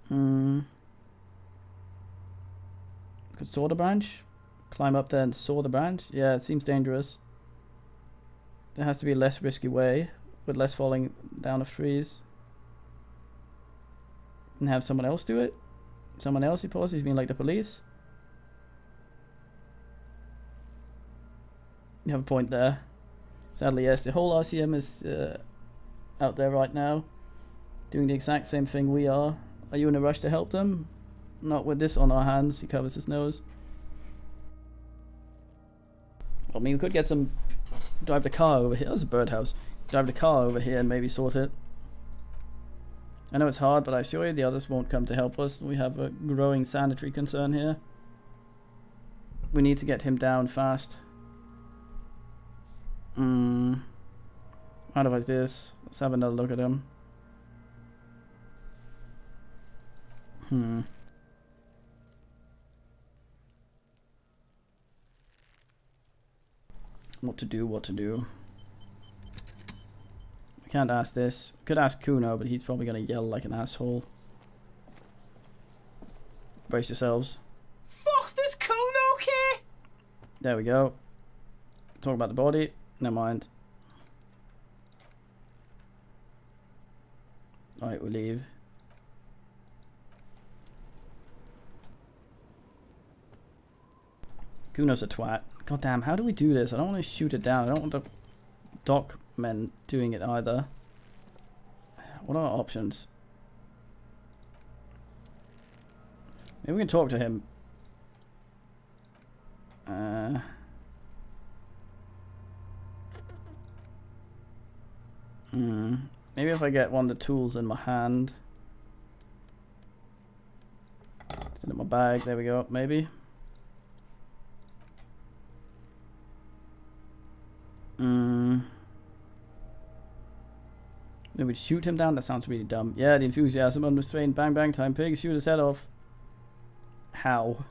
Could saw the branch? Climb up there and saw the branch? Yeah, it seems dangerous. There has to be a less risky way, with less falling down of trees. And have someone else do it? Someone else, he pauses? You mean like the police? You have a point there. Sadly, yes. The whole RCM is out there right now, doing the exact same thing we are. Are you in a rush to help them? Not with this on our hands. He covers his nose. I mean, we could get some... Drive the car over here. That's a birdhouse. Drive the car over here and maybe sort it. I know it's hard, but I assure you the others won't come to help us. We have a growing sanitary concern here. We need to get him down fast. How do I do this? Let's have another look at him. What to do, what to do. Can't ask this. Could ask Kuno, but he's probably gonna yell like an asshole. Brace yourselves. Fuck, does Kuno care? There we go. Talk about the body. Never mind. Alright, we'll leave. Kuno's a twat. God damn, how do we do this? I don't want to shoot it down. I don't want the dock men doing it either. What are our options? Maybe we can talk to him. Maybe if I get one of the tools in my hand. It's in my bag. There we go. Maybe. Then we'd shoot him down. That sounds really dumb. Yeah, the enthusiasm, unrestrained. Bang, bang, time pig. Shoot his head off. How?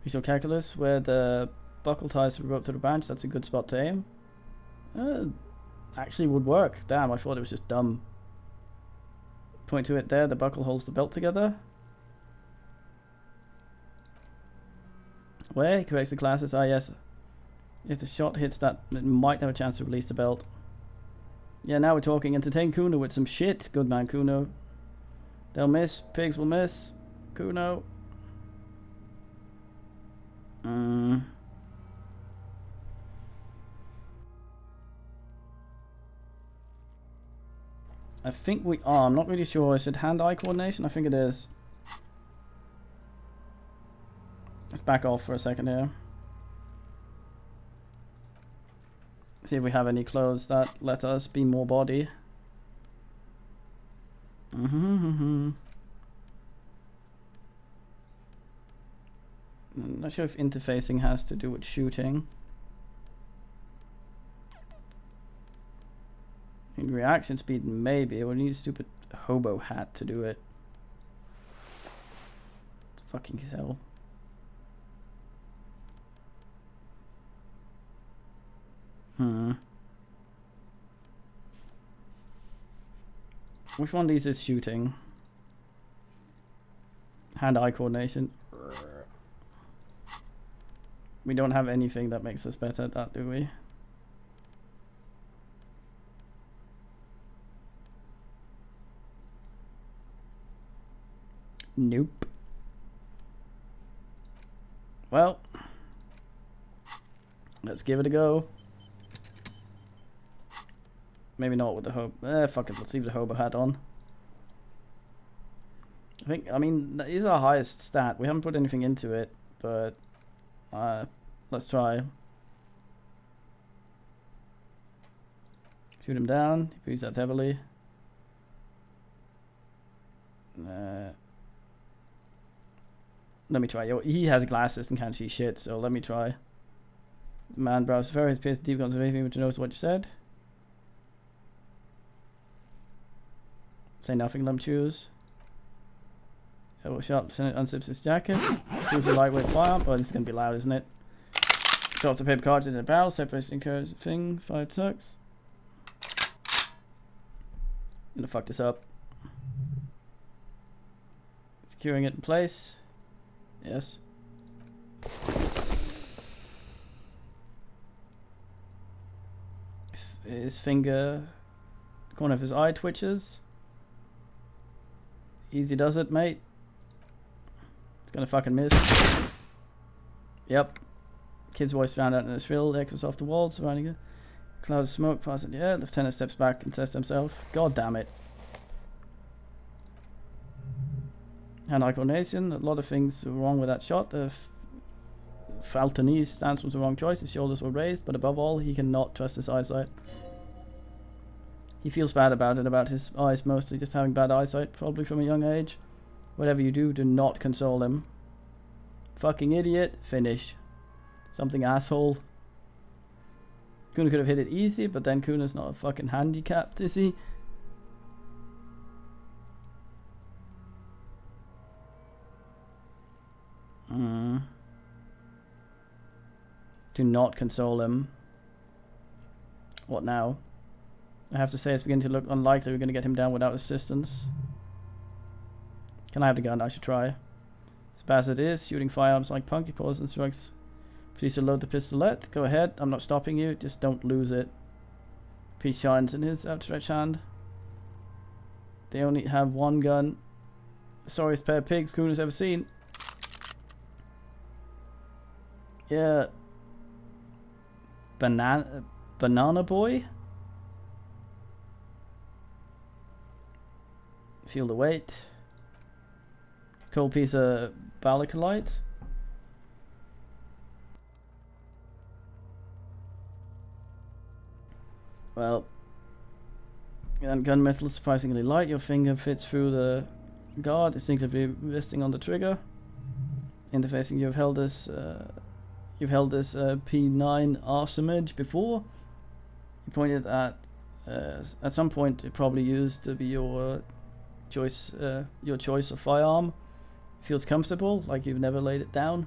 Visual calculus, where the buckle ties the rope to the branch. That's a good spot to aim. Actually would work. Damn, I thought it was just dumb. Point to it there. The buckle holds the belt together. Where? Corrects the classes. Ah, yes. If the shot hits that, it might have a chance to release the belt. Yeah, now we're talking. Entertain Kuno with some shit. Good man, Kuno. They'll miss. Pigs will miss. Kuno. I think we are. I'm not really sure. Is it hand-eye coordination? I think it is. Let's back off for a second here. See if we have any clothes that let us be more body. I'm not sure if interfacing has to do with shooting. In reaction speed, maybe. We'll need a stupid hobo hat to do it. Fucking hell. Which one of these is shooting? Hand-eye coordination. We don't have anything that makes us better at that, do we? Nope. Well, let's give it a go. Maybe not with the hobo. Fuck it. Let's leave the hobo hat on. I mean, that is our highest stat. We haven't put anything into it, but let's try. Shoot him down. He breathes that heavily. Let me try. He has glasses and can't see shit, so let me try. Man browse very deep conservation, but to notice what you said. Say nothing, let him choose. Double shot, unzips his jacket. Choose a lightweight firearm. Oh, this is going to be loud, isn't it? Drops the paper cards in the barrel, separates the encouraged thing, 5 tucks. Gonna fuck this up. Securing it in place. Yes. His finger, the corner of his eye twitches. Easy does it, mate. It's gonna fucking miss. Yep. Kid's voice found out in his field, echoes off the walls, surrounding it. Cloud of smoke passing the air. Lieutenant steps back and says to himself, God damn it. Hand-eye coordination. A lot of things were wrong with that shot. The Falconese stance was the wrong choice. His shoulders were raised, but above all, he cannot trust his eyesight. He feels bad about it, about his eyes mostly, just having bad eyesight, probably from a young age. Whatever you do not console him. Fucking idiot. Finish. Something asshole. Kuna could have hit it easy, but then Kuna's not a fucking handicapped, is he? Do not console him. What now? I have to say it's beginning to look unlikely we're going to get him down without assistance. Can I have the gun? I should try. As bad as it is, shooting firearms like Punky Paws instructs. Please load the pistolet. Go ahead. I'm not stopping you. Just don't lose it. Peace shines in his outstretched hand. They only have one gun. Sorriest pair of pigs Kuno's ever seen. Yeah. Banana boy? Feel the weight. Cold piece of balacolite. Well, and gunmetal is surprisingly light. Your finger fits through the guard, instinctively resting on the trigger. Interfacing, you've held this P9 arsenage before. You pointed at some point it probably used to be your choice of firearm. Feels comfortable, like you've never laid it down.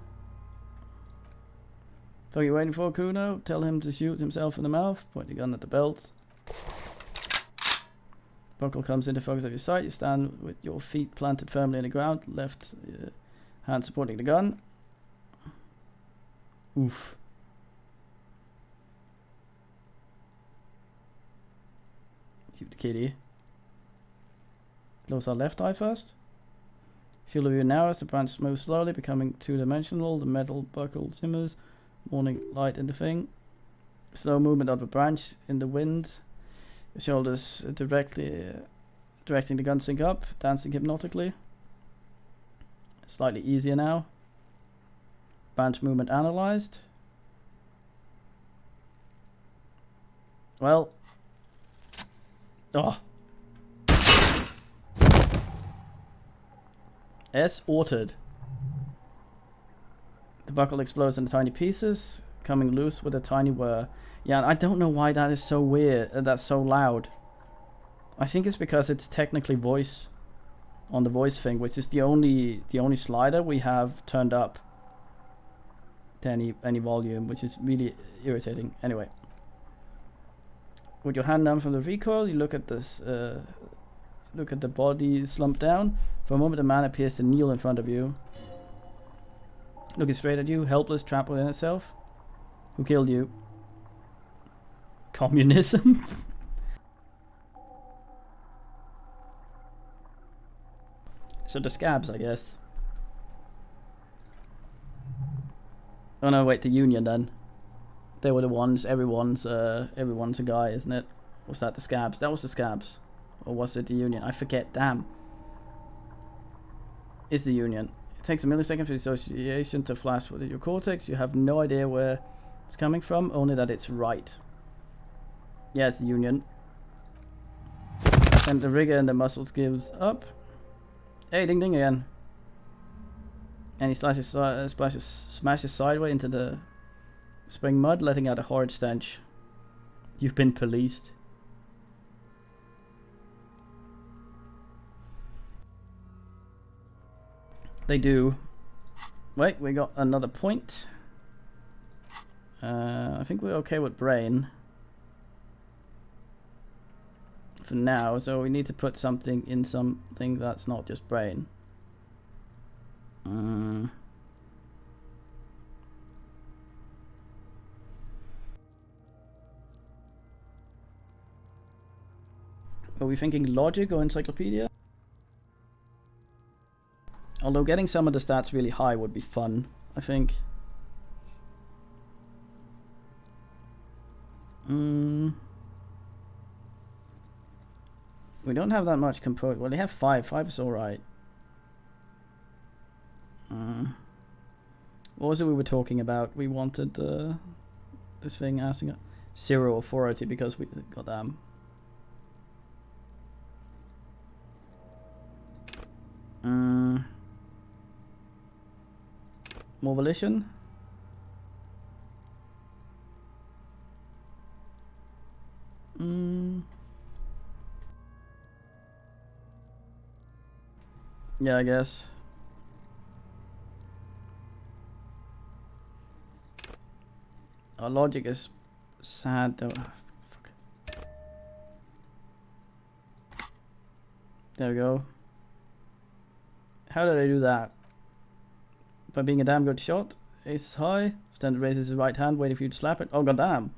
So you're waiting for Kuno? Tell him to shoot himself in the mouth. Point the gun at the belt. Buckle comes into focus of your sight. You stand with your feet planted firmly in the ground. Left hand supporting the gun. Oof. Shoot the kitty. Close our left eye first. Field of view narrows. The branch moves slowly, becoming two-dimensional. The metal buckle shimmers. Morning light in the thing. Slow movement of the branch in the wind. Your shoulders directing the gun sync up, dancing hypnotically. Slightly easier now. Branch movement analyzed. Well. Oh. S ordered. The buckle explodes into tiny pieces, coming loose with a tiny whir. Yeah, I don't know why that is so weird. That's so loud. I think it's because it's technically voice on the voice thing, which is the only slider we have turned up to any volume, which is really irritating. Anyway, with your hand numb from the recoil, you look at this. Look at the body slumped down. For a moment, the man appears to kneel in front of you, looking straight at you, helpless, trapped within itself. Who killed you? Communism? So the scabs, I guess. Oh no, wait, the Union then. They were the ones, everyone's a guy, isn't it? Was that the scabs? That was the scabs. Or was it the Union? I forget, damn. It's the Union. It takes a millisecond for the association to flash with your cortex. You have no idea where it's coming from, only that it's right. Yeah, it's the Union. And the rigor and the muscles gives up. Hey, ding ding again. And he smashes sideways into the spring mud, letting out a horrid stench. You've been policed. They do. Wait, we got another point. I think we're okay with brain for now, so we need to put something in something that's not just brain. Are we thinking logic or encyclopedia? Although getting some of the stats really high would be fun, I think. We don't have that much compose. Well, they have 5. 5 is alright. What was it we were talking about? We wanted this thing asking us 0 authority because we got more volition. Yeah, I guess. Our logic is sad though. Fuck it. There we go. How did I do that? By being a damn good shot. Ace high. Standard raises his right hand, waiting for you to slap it. Oh goddamn.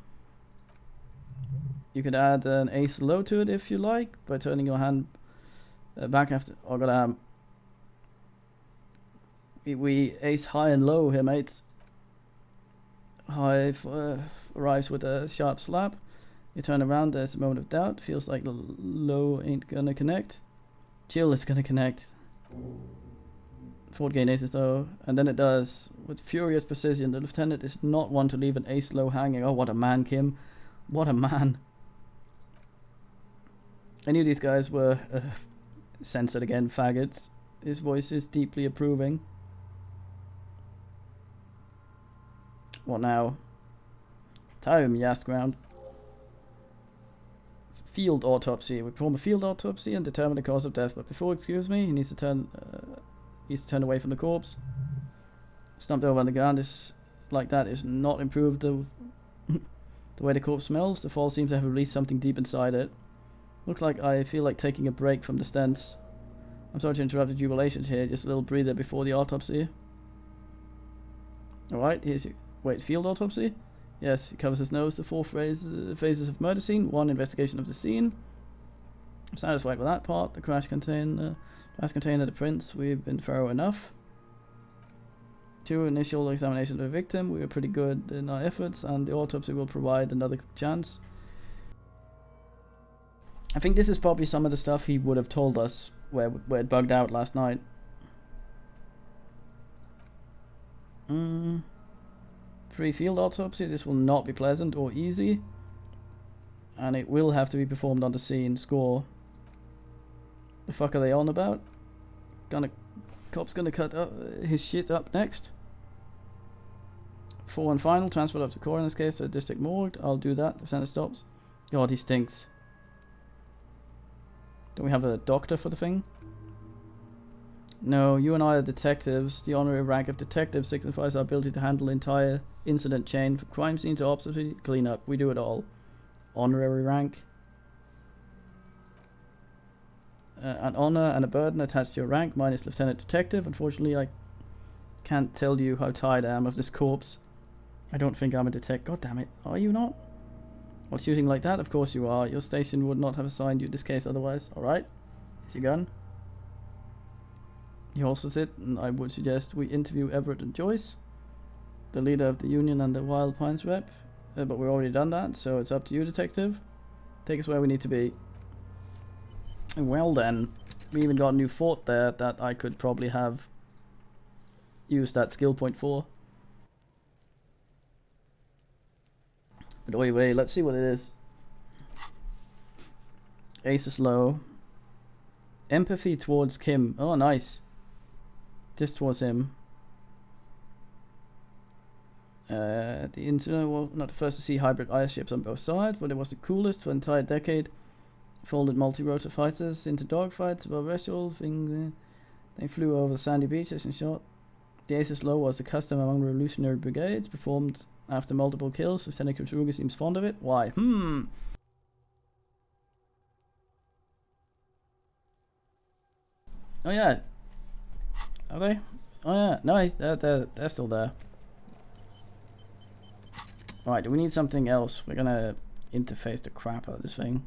You could add an ace low to it if you like, by turning your hand back after. Oh goddamn. We ace high and low here, mates. High arrives with a sharp slap. You turn around, there's a moment of doubt. Feels like the low ain't gonna connect. Chill is gonna connect. Forward gain aces though, and then it does. With furious precision, the lieutenant is not one to leave an ace low hanging. Oh, what a man, Kim. What a man. I knew these guys were censored again, faggots. His voice is deeply approving. What now? Time, you ask around. Field autopsy. We perform a field autopsy and determine the cause of death. But before, excuse me, he needs to turn away from the corpse. Stumped over on the ground is like that is not improved the way the corpse smells. The fall seems to have released something deep inside it. Look like I feel like taking a break from the stents. I'm sorry to interrupt the jubilations here. Just a little breather before the autopsy. Alright, here's your... Wait, field autopsy? Yes, he covers his nose. The 4 phases of murder scene. 1, investigation of the scene. I'm satisfied with that part. The crash container, the prints. We've been thorough enough. 2, initial examination of the victim. We were pretty good in our efforts, and the autopsy will provide another chance. I think this is probably some of the stuff he would have told us where it bugged out last night. 3, field autopsy. This will not be pleasant or easy, and it will have to be performed on the scene. Score. The fuck are they on about? Cop's gonna cut his shit up next. 4 and final. Transport up to coroner's case to the district morgue. I'll do that if Santa stops. God, he stinks. Don't we have a doctor for the thing? No, you and I are detectives. The honorary rank of detective signifies our ability to handle the entire incident chain, from crime scene to autopsy, cleanup. We do it all. Honorary rank. An honor and a burden attached to your rank. Mine is lieutenant detective. Unfortunately, I can't tell you how tired I am of this corpse. I don't think I'm a detective. God damn it. Are you not? While shooting like that? Of course you are. Your station would not have assigned you this case otherwise. Alright. Here's your gun. He holsters it, and I would suggest we interview Everett and Joyce, the leader of the Union and the Wild Pines rep. But we've already done that, so it's up to you, detective. Take us where we need to be. Well then, we even got a new fort there that I could probably have used that skill point for. But wait, let's see what it is. Ace is low. Empathy towards Kim. Oh, nice. This towards him. The incident was not the first to see hybrid airships on both sides, but it was the coolest for an entire decade. Folded multi-rotor fighters into dogfights above Reshul. They flew over the sandy beaches and shot. The Aces Low was a custom among revolutionary brigades, performed after multiple kills. Lieutenant Kutruga seems fond of it. Why? Oh yeah. Are they? Oh yeah. Nice. They're still there. Right, do we need something else? We're gonna interface the crap out of this thing.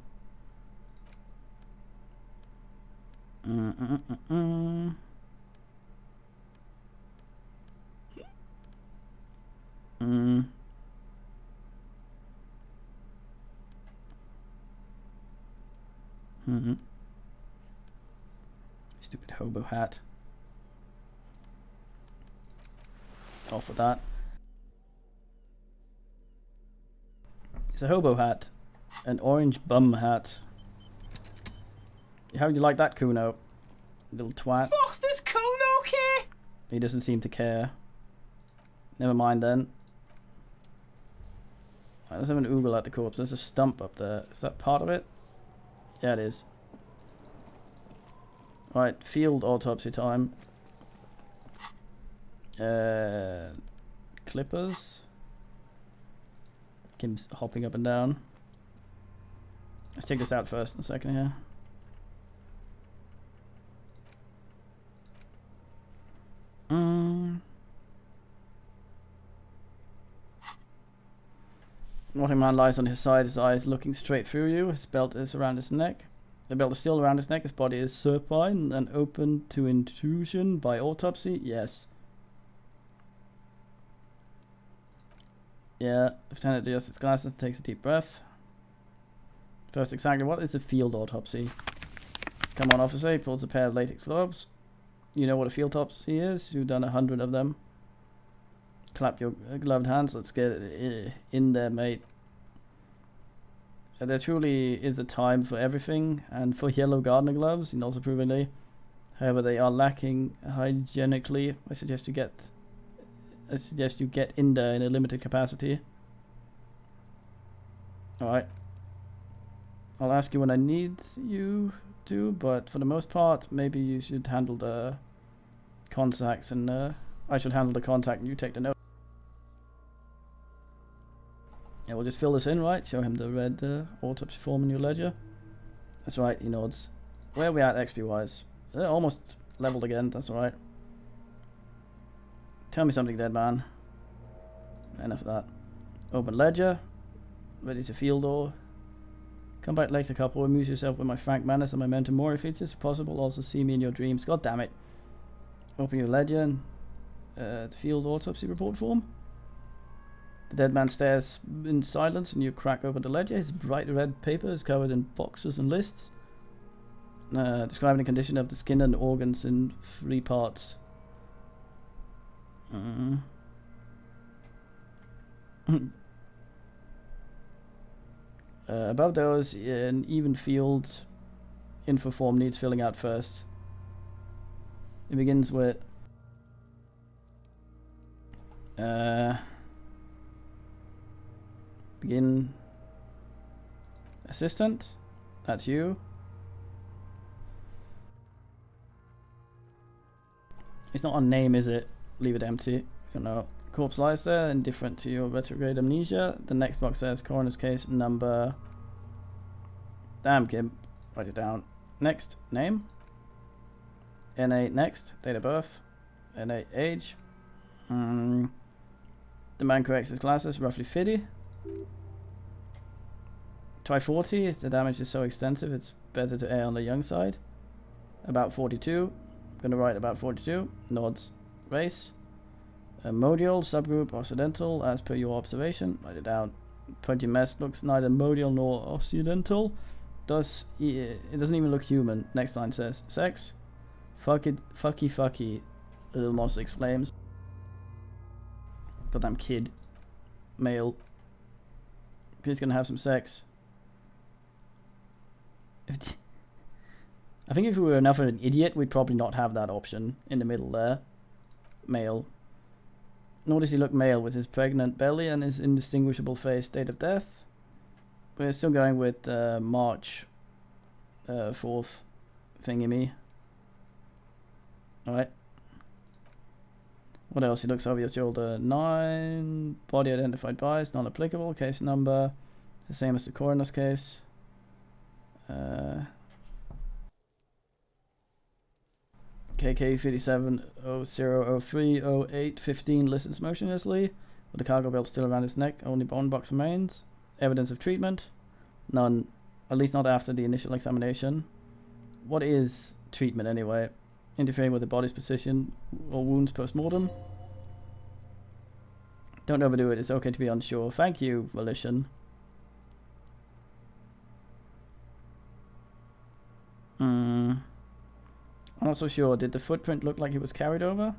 Stupid hobo hat. Off with that. It's a hobo hat. An orange bum hat. How do you like that, Kuno? Little twat. Fuck, does Kuno care? He doesn't seem to care. Never mind then. Right, let's have an oogle at the corpse. There's a stump up there. Is that part of it? Yeah, it is. Right, field autopsy time. Clippers. Kim's hopping up and down. Let's take this out first in a second here. Rotting man lies on his side, his eyes looking straight through you. His belt is around his neck. The belt is still around his neck. His body is supine and open to intrusion by autopsy. Yes. Yeah. Lieutenant adjusts his glasses and takes a deep breath. First, exactly what is a field autopsy? Come on, officer. He pulls a pair of latex gloves. You know what a field autopsy is? You've done 100 of them. Clap your gloved hands. Let's get it in there, mate. There truly is a time for everything, and for yellow gardener gloves, he nods approvingly. However, they are lacking hygienically. I suggest you get in there in a limited capacity. Alright. I'll ask you when I need you to, but for the most part, maybe you should handle the contacts, and I should handle the contact and you take the note. Yeah, we'll just fill this in, right? Show him the red autopsy form in your ledger. That's right, he nods. Where are we at XP-wise? Almost leveled again, that's alright. Tell me something, dead man. Enough of that. Open ledger. Ready to field or. Come back later, couple. Amuse yourself with my frank manners and my mentor mori features. If possible, also see me in your dreams. God damn it. Open your ledger and the field autopsy report form. The dead man stares in silence and you crack open the ledger. His bright red paper is covered in boxes and lists. Describing the condition of the skin and organs in 3 parts. Above those, an even field info form needs filling out first. It begins with begin assistant. That's you. It's not on name, is it? Leave it empty. You know, corpse lies there, indifferent to your retrograde amnesia. The next box says coroner's case number. Damn, Kim. Write it down. Next, name. NA next, date of birth. NA age. The man corrects his glasses, roughly 50. Try 40. If the damage is so extensive, it's better to err on the young side. About 42. I'm gonna write about 42. Nods. Race. Modial, subgroup, occidental, as per your observation. Write it down. Pudgy mess looks neither modial nor occidental. It doesn't even look human. Next line says sex. Fuck it, fucky, little monster exclaims. Goddamn kid. Male. He's gonna have some sex. I think if we were enough of an idiot, we'd probably not have that option in the middle there. Male. Nor does he look male with his pregnant belly and his indistinguishable face. Date of death. We're still going with March 4th thingy-me. Alright. What else? He looks over your shoulder. 9. Body identified bias. Not applicable. Case number. The same as the coroner's case. KK 5700030815 listens motionlessly, with the cargo belt still around his neck. Only bone box remains. Evidence of treatment? None. At least not after the initial examination. What is treatment anyway? Interfering with the body's position or wounds post-mortem? Don't overdo it. It's okay to be unsure. Thank you, Volition. I'm not so sure. Did the footprint look like he was carried over?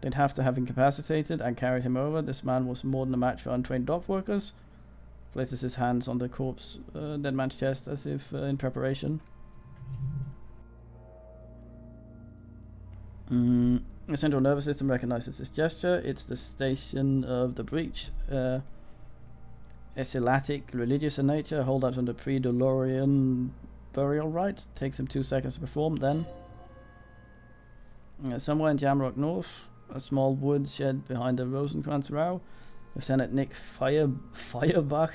They'd have to have incapacitated and carried him over. This man was more than a match for untrained dock workers. Places his hands on the corpse, dead man's chest as if in preparation. The central nervous system recognizes this gesture. It's the station of the breach. Esilatic, religious in nature. Hold out from the pre-Dolorian burial rite. Takes him 2 seconds to perform. Then, somewhere in Jamrock North, a small woodshed behind the Rosencrantz Row, Lieutenant Nick Feuerbach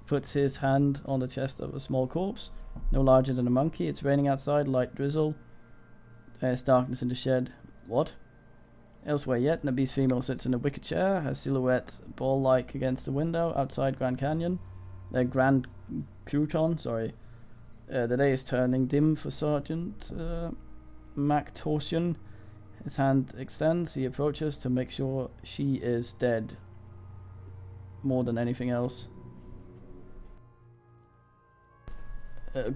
puts his hand on the chest of a small corpse, no larger than a monkey. It's raining outside, light drizzle. There's darkness in the shed. What? Elsewhere yet, an obese female sits in a wicker chair, her silhouette ball-like against the window outside Grand Canyon. Grand Crouton, sorry. The day is turning dim for Sergeant MacTorsion. His hand extends, he approaches to make sure she is dead. More than anything else.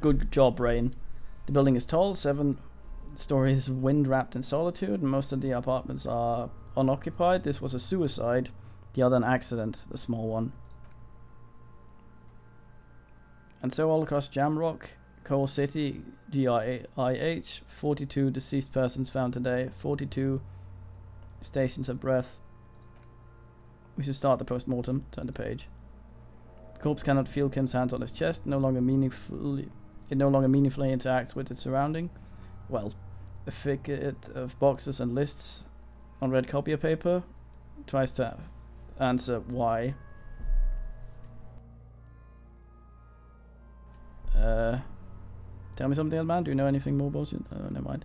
Good job, Rain. The building is tall, 7 stories wind-wrapped in solitude, and most of the apartments are unoccupied. This was a suicide, the other an accident, the small one. And so all across Jamrock, Coal City, GIH, 42 deceased persons found today, 42 stations of breath. We should start the post-mortem. Turn the page. The corpse cannot feel Kim's hands on his chest, it no longer meaningfully interacts with its surrounding. Well, a thicket of boxes and lists on red copier paper tries to answer why. Tell me something, man. Do you know anything more bullshit? Oh, never mind.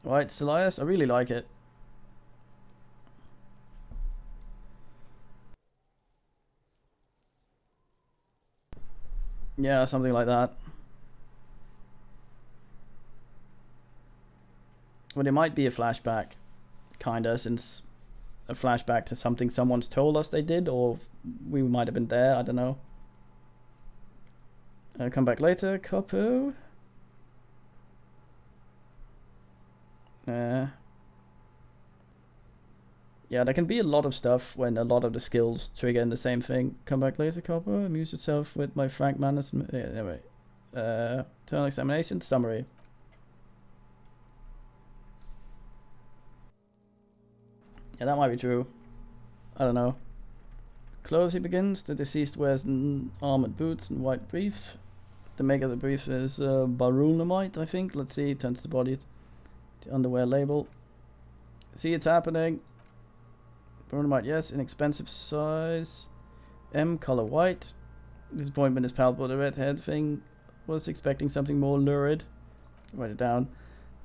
Right, Celias, I really like it. Yeah, something like that. But it might be a flashback, kinda, since a flashback to something someone's told us they did, or we might have been there, I don't know. Come back later, Copo. Yeah, there can be a lot of stuff when a lot of the skills trigger in the same thing. Come back later, Copo. Amuse yourself with my frank manners. Anyway. Turn examination, summary. Yeah, that might be true. I don't know. Clothes he begins. The deceased wears armored boots and white briefs. The maker of the briefs is Barulnamite, I think. Let's see. Turns the body to underwear label. See, it's happening. Barulnamite, yes. Inexpensive size. M, color white. Disappointment is palpable. The red head thing was expecting something more lurid. Write it down.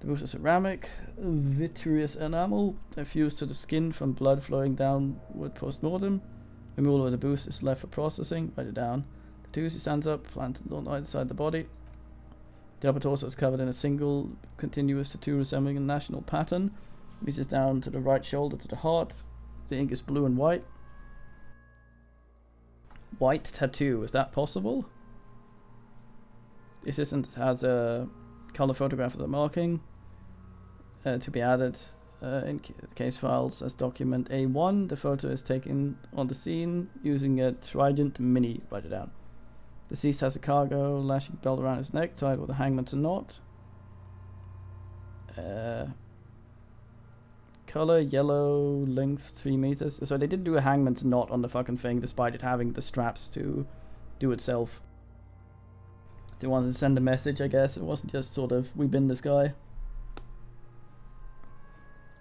The boots are ceramic, vitreous enamel, fused to the skin from blood flowing downward post-mortem. Removal of the boost is left for processing. Write it down. The Tuesday stands up, planted on either side of the body. The upper torso is covered in a single continuous tattoo resembling a national pattern. Reaches down to the right shoulder to the heart. The ink is blue and white. White tattoo, is that possible? The assistant has a color photograph of the marking to be added in case files as document A1. The photo is taken on the scene using a Trident Mini. Write it down. Deceased has a cargo lashing belt around his neck tied with a hangman's knot. Color yellow, length 3 meters. So they did do a hangman's knot on the fucking thing despite it having the straps to do itself. They wanted to send a message, I guess. It wasn't just sort of, we bin this guy.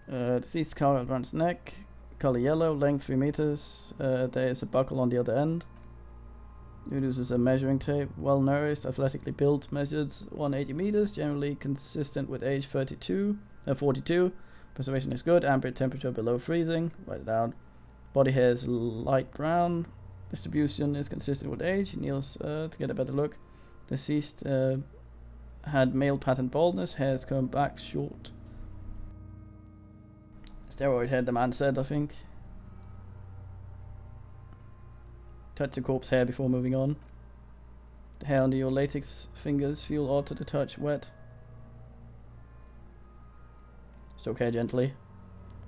Deceased cargo around his neck. Color yellow, length 3 meters. There is a buckle on the other end. He uses a measuring tape. Well nourished, athletically built, measured 180 meters. Generally consistent with age 42. Preservation is good. Ambient temperature below freezing. Write it down. Body hair is light brown. Distribution is consistent with age. He kneels to get a better look. Deceased had male pattern baldness, hairs combed back short. Steroid head, the man said, I think. Touch the corpse hair before moving on. The hair under your latex fingers feel odd to the touch, wet. Stroke hair gently.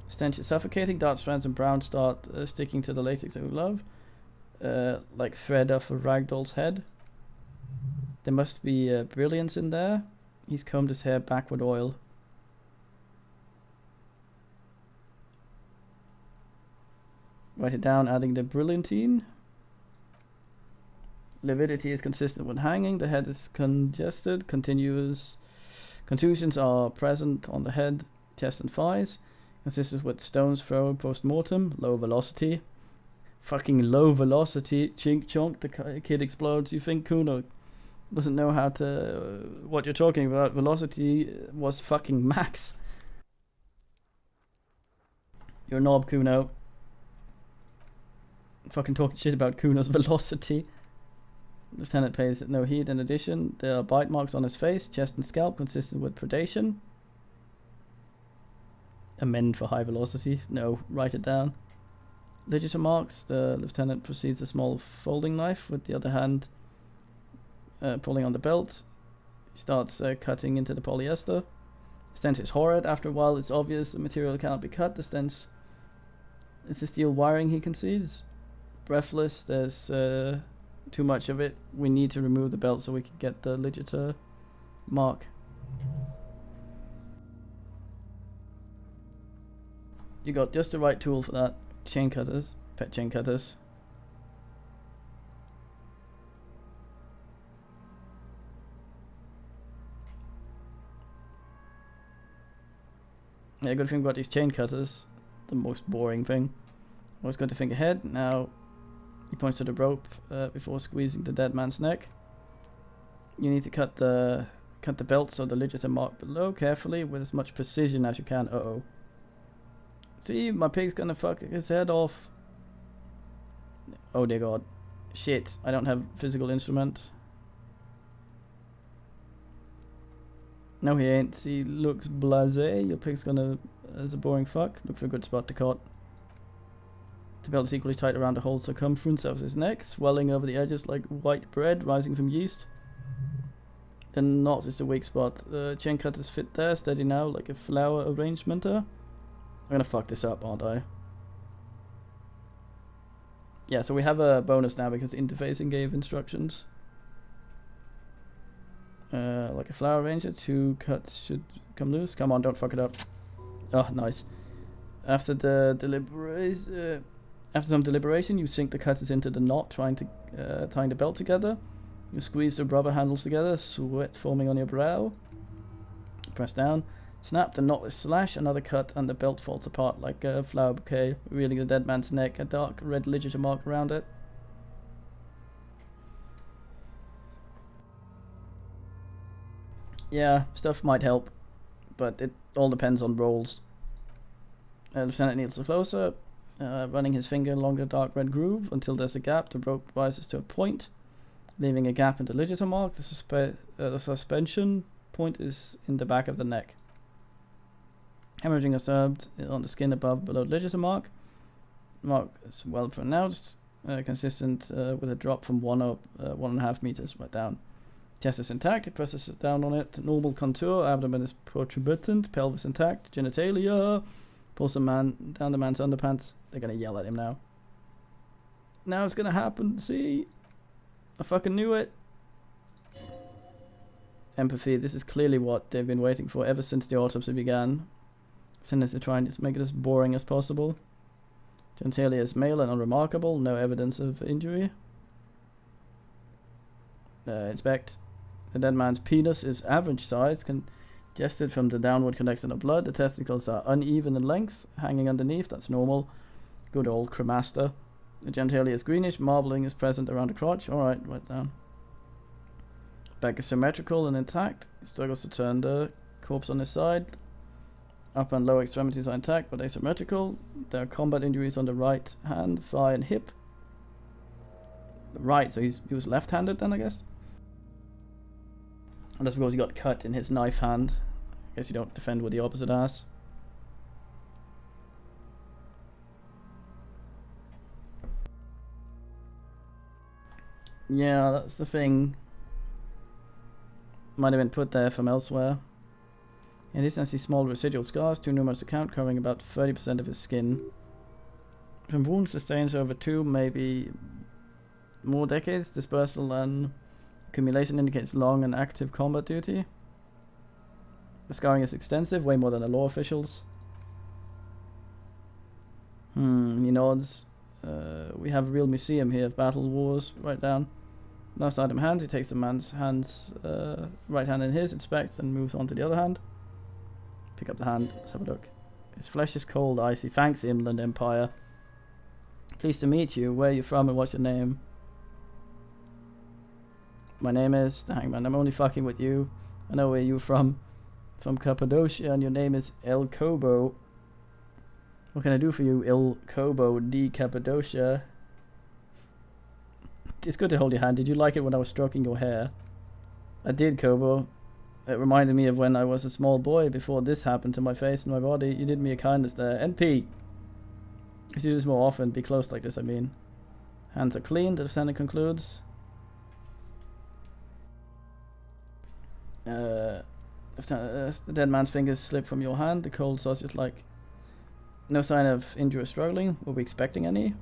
Stench is suffocating, dark strands and brown start sticking to the latex of glove. Like thread off a ragdoll's head. There must be brilliance in there. He's combed his hair back with oil. Write it down, adding the brilliantine. Lividity is consistent with hanging. The head is congested. Contusions are present on the head, chest and thighs. Consistent with stones thrown post-mortem. Low velocity. Fucking low velocity. Chink chonk, the kid explodes. You think Kuno Doesn't know how to... what you're talking about. Velocity was fucking max. You're a knob, Kuno. Fucking talking shit about Kuno's velocity. Lieutenant pays it no heed. In addition, there are bite marks on his face, chest and scalp consistent with predation. Amend for high velocity. No, write it down. Ligature marks. The lieutenant proceeds a small folding knife with the other hand pulling on the belt. He starts cutting into the polyester. The stench is horrid. After a while, it's obvious the material cannot be cut. The stench is the steel wiring he concedes. Breathless, there's too much of it. We need to remove the belt so we can get the ligature mark. You got just the right tool for that. Chain cutters, pet chain cutters. Yeah, good thing about these chain cutters. The most boring thing. Always good to think ahead. Now, he points to the rope before squeezing the dead man's neck. You need to cut the belt so the ligature mark below carefully with as much precision as you can. Uh-oh. See, my pig's gonna fuck his head off. Oh dear god. Shit, I don't have physical instrument. No, he ain't. He looks blasé. Your pig's gonna, as a boring fuck. Look for a good spot to cut. The belt is equally tight around the whole circumference of his neck, swelling over the edges like white bread rising from yeast. The knot is the weak spot. The chain cutters fit there, steady now, like a flower arrangement. I'm gonna fuck this up, aren't I? Yeah, so we have a bonus now because interfacing gave instructions. Like a flower arranger, 2 cuts should come loose. Come on, don't fuck it up. Oh, nice. After some deliberation, you sink the cutters into the knot, tying the belt together. You squeeze the rubber handles together, sweat forming on your brow. Press down. Snap, the knot is slashed, another cut, and the belt falls apart like a flower bouquet, revealing the dead man's neck, a dark red ligature mark around it. Yeah, stuff might help, but it all depends on rolls. Lieutenant kneels closer, running his finger along the dark red groove until there's a gap. The rope rises to a point, leaving a gap in the ligature mark. The suspension point is in the back of the neck. Hemorrhaging observed on the skin above below ligature mark. Mark is well pronounced, consistent with a drop from 1.5 meters right down. Chest is intact. He presses down on it. Normal contour. Abdomen is protuberant. Pelvis intact. Genitalia. Pulls the man down the man's underpants. They're gonna yell at him now. Now it's gonna happen. See? I fucking knew it. Empathy. This is clearly what they've been waiting for ever since the autopsy began. Since they're trying to make it as boring as possible. Genitalia is male and unremarkable. No evidence of injury. Inspect. The dead man's penis is average size, congested from the downward connection of blood. The testicles are uneven in length, hanging underneath. That's normal. Good old cremaster. The genitalia is greenish. Marbling is present around the crotch. Alright, right down. Back is symmetrical and intact. He struggles to turn the corpse on his side. Upper and lower extremities are intact but asymmetrical. There are combat injuries on the right hand, thigh and hip. Right, so he was left-handed then, I guess? And that's because he got cut in his knife hand. I guess you don't defend with the opposite ass. Yeah, that's the thing. Might have been put there from elsewhere. In addition, I see small residual scars, too numerous to count, covering about 30% of his skin. From wounds sustained over 2, maybe more decades, dispersal and accumulation indicates long and active combat duty. The scarring is extensive, way more than the law officials. He nods. We have a real museum here of battle wars. Right down. Last item hands. He takes the man's right hand in his, inspects, and moves on to the other hand. Pick up the hand. Let's have a look. His flesh is cold, icy. Thanks, Inland Empire. Pleased to meet you. Where are you from and what's your name? My name is the Hangman. I'm only fucking with you. I know where you're from. From Cappadocia, and your name is El Kobo. What can I do for you, El Kobo di Cappadocia? It's good to hold your hand. Did you like it when I was stroking your hair? I did, Kobo. It reminded me of when I was a small boy before this happened to my face and my body. You did me a kindness there. NP! You should do this more often. Be close like this, I mean. Hands are clean, the lieutenant concludes. The dead man's fingers slip from your hand. The cold sausage like... No sign of injury or struggling. Were we expecting any?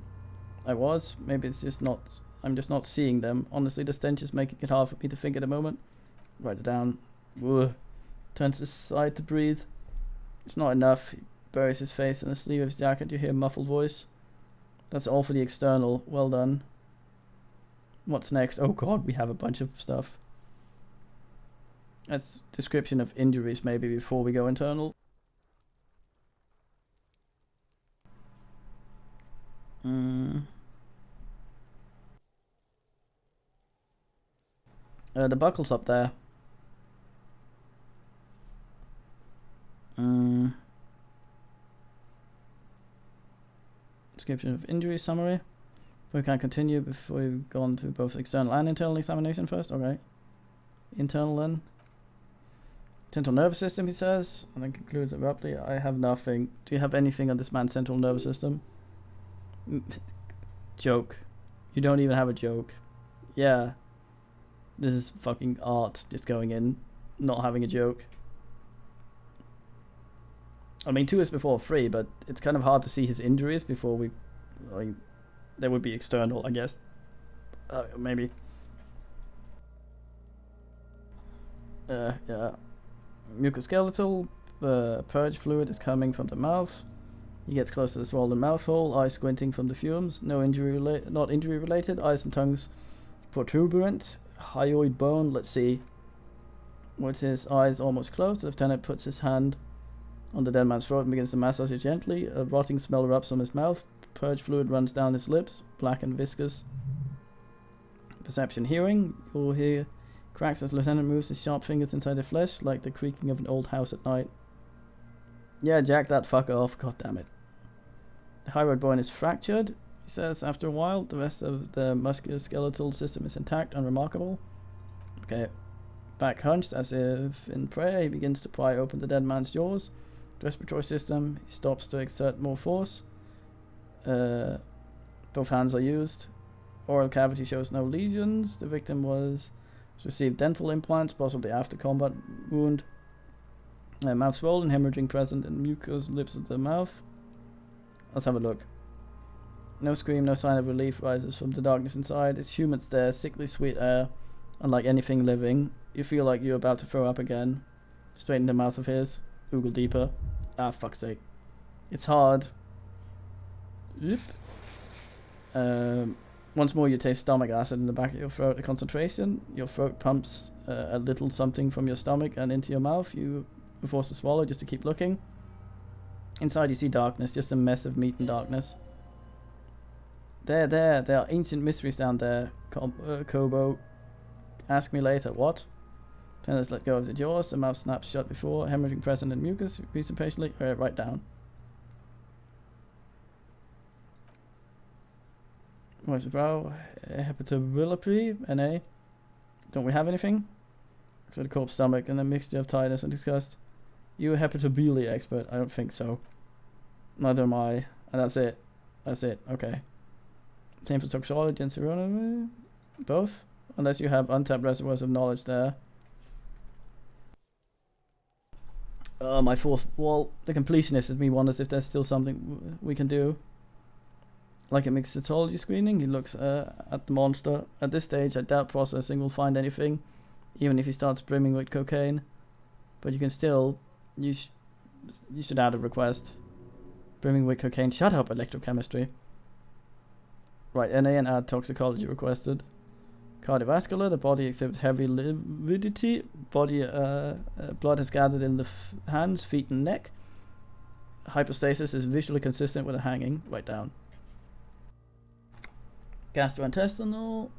I was. Maybe it's just not... I'm just not seeing them. Honestly, the stench is making it hard for me to think at the moment. Write it down. Ugh. Turns aside to breathe. It's not enough. He buries his face in the sleeve of his jacket. You hear a muffled voice. That's all for the external. Well done. What's next? Oh god, we have a bunch of stuff. That's description of injuries maybe before we go internal. The buckle's up there. Description of injury summary. We can continue before we've gone to both external and internal examination first. Okay. Internal then. Central nervous system, he says, and then concludes abruptly. I have nothing. Do you have anything on this man's central nervous system? Joke. You don't even have a joke. Yeah. This is fucking art, just going in, not having a joke. I mean, 2 is before 3, but it's kind of hard to see his injuries before we... I mean, they would be external, I guess. Maybe. Yeah. Mucoskeletal, purge fluid is coming from the mouth. He gets close to the swollen mouth hole, eyes squinting from the fumes. Not injury related. Eyes and tongues protuberant. Hyoid bone. Let's see. With his eyes almost closed, the lieutenant puts his hand on the dead man's throat and begins to massage it gently. A rotting smell erupts from his mouth. Purge fluid runs down his lips, black and viscous. Perception hearing. You'll hear cracks as the lieutenant moves his sharp fingers inside the flesh, like the creaking of an old house at night. Yeah, jack that fucker off, god damn it. The hyoid bone is fractured, he says after a while. The rest of the musculoskeletal system is intact, unremarkable. Okay. Back hunched, as if in prayer, he begins to pry open the dead man's jaws. The respiratory system, he stops to exert more force. Both hands are used. Oral cavity shows no lesions. The victim was received dental implants, possibly after combat wound. Mouth swollen, hemorrhaging present in mucous lips of the mouth. Let's have a look. No scream, no sign of relief rises from the darkness inside. It's humid stare, sickly sweet air. Unlike anything living, you feel like you're about to throw up again. Straight in the mouth of his. Google deeper. Ah, fuck's sake. It's hard. Yep. Once more you taste stomach acid in the back of your throat. The concentration, your throat pumps a little something from your stomach and into your mouth. You are forced to swallow just to keep looking. Inside you see darkness, just a mess of meat and darkness. There are ancient mysteries down there, Kobo. Ask me later. What? Tennis let go of the jaws, the mouth snaps shut before, hemorrhaging present in mucus. Reason patiently. Write down. Where's the brow? Hepatobiliary, NA. Don't we have anything? So the corpse stomach and a mixture of tiredness and disgust. You a hepatobiliary expert? I don't think so. Neither am I. And that's it. That's it. Okay. Same for toxicology and serotonin. Both? Unless you have untapped reservoirs of knowledge there. My fourth wall. The completionist in me wonders if there's still something we can do. Like a mixology screening, he looks at the monster. At this stage, I doubt processing will find anything, even if he starts brimming with cocaine. But you can still, you should add a request. Brimming with cocaine. Shut up, electrochemistry. Right, NA and add toxicology requested. Cardiovascular, the body exhibits heavy lividity. Body, blood has gathered in the hands, feet, and neck. Hypostasis is visually consistent with a hanging. Write down. Gastrointestinal,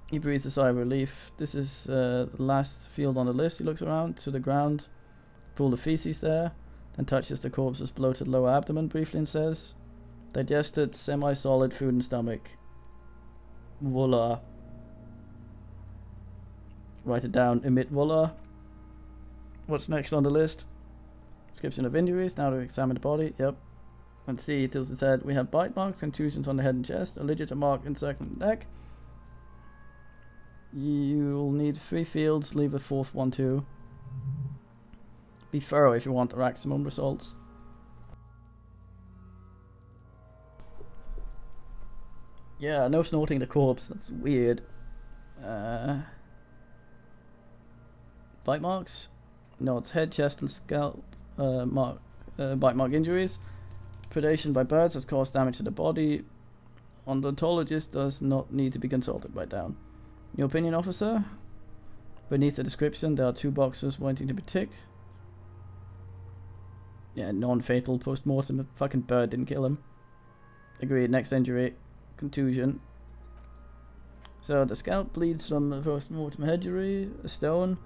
He breathes a sigh of relief. This is the last field on the list. He looks around to the ground, pool of feces there, then touches the corpse's bloated lower abdomen briefly and says, "Digested, semi-solid food and stomach. Voila." Write it down. Emit voila. What's next on the list? Description of injuries. Now to examine the body. Yep. Let's see. It tilts its head. We have bite marks, contusions on the head and chest, a legitimate mark encircling the neck. You'll need 3 fields. Leave a 4th one too. Be thorough if you want maximum results. Yeah, no snorting the corpse. That's weird. Bite marks? No, it's head, chest, and scalp bite mark injuries. Predation by birds has caused damage to the body. Odontologist does not need to be consulted. Right down. Your opinion, officer? Beneath the description, there are 2 boxes waiting to be ticked. Yeah, non-fatal post-mortem. A fucking bird didn't kill him. Agreed. Next injury. Contusion. So the scalp bleeds from a post-mortem injury. A stone.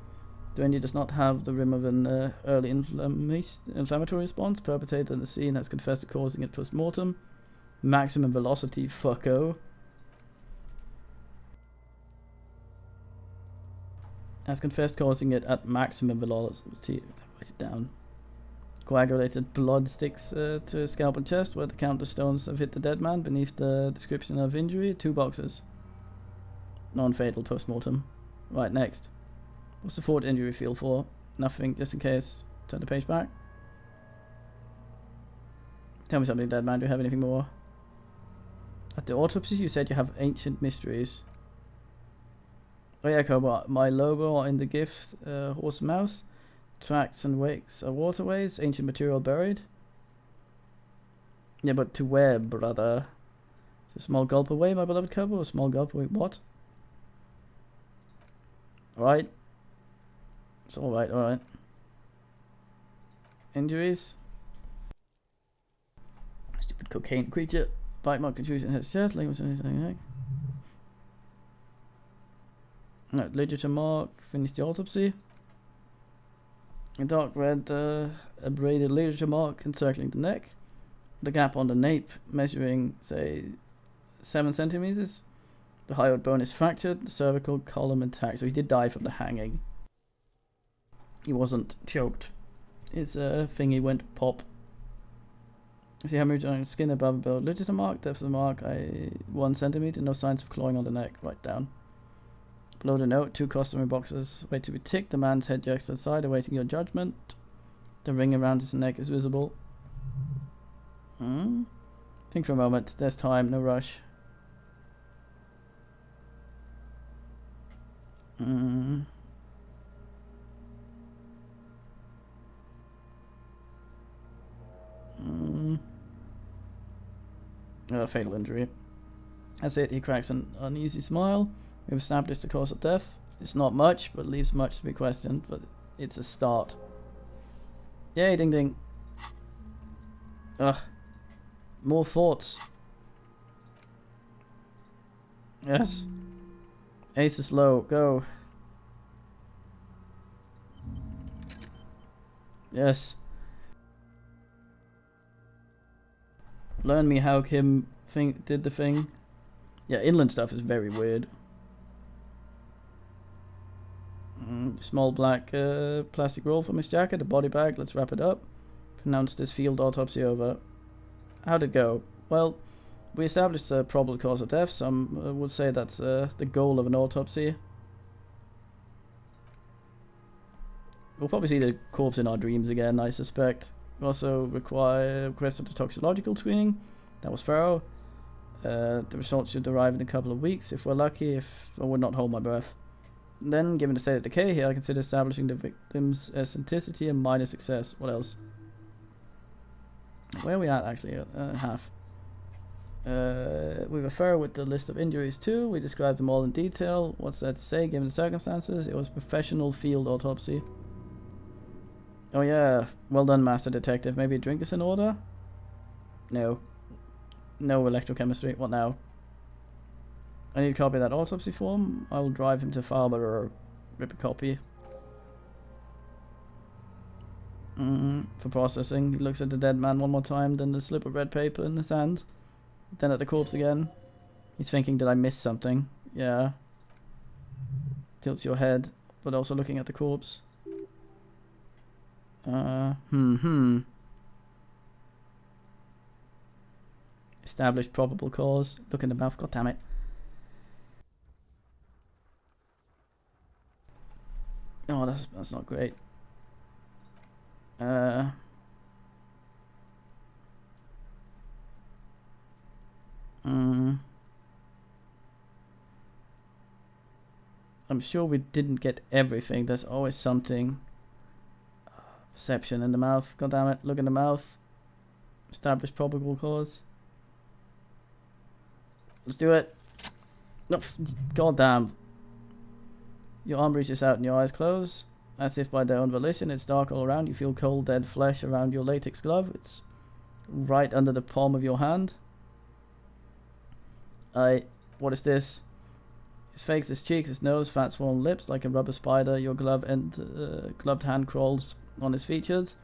Duendy does not have the rim of an early inflammatory response. Perpetrator in the scene has confessed to causing it post-mortem. Maximum velocity. Fucko. Has confessed causing it at maximum velocity. Write it down. Coagulated blood sticks to scalp and chest where the counter stones have hit the dead man. Beneath the description of injury, 2 boxes. Non-fatal post-mortem. Right, next. What's the 4th injury field for? Nothing, just in case. Turn the page back. Tell me something, dead man. Do you have anything more? At the autopsy, you said you have ancient mysteries. Oh yeah, Cobra. My logo in the gift, horse mouth. Tracks and wakes are waterways. Ancient material buried. Yeah, but to where, brother? Is a small gulp away, my beloved Cobra? A small gulp away? What? Alright. It's alright, alright. Injuries. Stupid cocaine creature. Bite mark contusion head chest. Language anything. No, literature mark. Finish the autopsy. A dark red abraded literature mark encircling the neck. The gap on the nape measuring, say, 7 centimeters. The hyoid bone is fractured. The cervical column intact. So he did die from the hanging. He wasn't choked. His thingy went pop. See hemorrhage on skin above the literature mark. Depth of the mark 1 centimeter. No signs of clawing on the neck. Right down. Below the note, 2 customary boxes wait to be ticked. The man's head jerks aside, awaiting your judgment. The ring around his neck is visible. Think for a moment. There's time. No rush. Fatal injury. That's it. He cracks an uneasy smile. We've established the cause of death. It's not much, but leaves much to be questioned. But it's a start. Yay, ding ding. Ugh. More thoughts. Yes. Ace is low. Go. Yes. Learn me how Kim did the thing. Yeah, inland stuff is very weird. Small black plastic roll from his jacket, a body bag. Let's wrap it up. Pronounce this field autopsy over. How'd it go? Well, we established a probable cause of death. Some would say that's the goal of an autopsy. We'll probably see the corpse in our dreams again, I suspect. We also requested a toxicological screening. That was thorough. The results should arrive in a couple of weeks, if we're lucky, if I would not hold my breath. Then, given the state of decay here, I consider establishing the victim's eccentricity a minor success. What else? Where are we at, actually? Half. We were thorough with the list of injuries too. We described them all in detail. What's there to say, given the circumstances? It was a professional field autopsy. Oh yeah, well done, Master Detective. Maybe a drink is in order? No. No electrochemistry. What now? I need a copy of that autopsy form. I will drive him to Farber or rip a copy. For processing. He looks at the dead man one more time, then the slip of red paper in his hand. Then at the corpse again. He's thinking, did I miss something? Yeah. Tilts your head, but also looking at the corpse. Establish probable cause. Look in the mouth, god damn it. Oh, that's not great. I'm sure we didn't get everything. There's always something. Perception in the mouth. God damn it. Look in the mouth. Establish probable cause. Let's do it. No, god damn. Your arm reaches out and your eyes close. As if by their own volition, it's dark all around. You feel cold, dead flesh around your latex glove. It's right under the palm of your hand. What is this? His face, his cheeks, his nose, fat swollen lips like a rubber spider. Your gloved hand crawls on his features.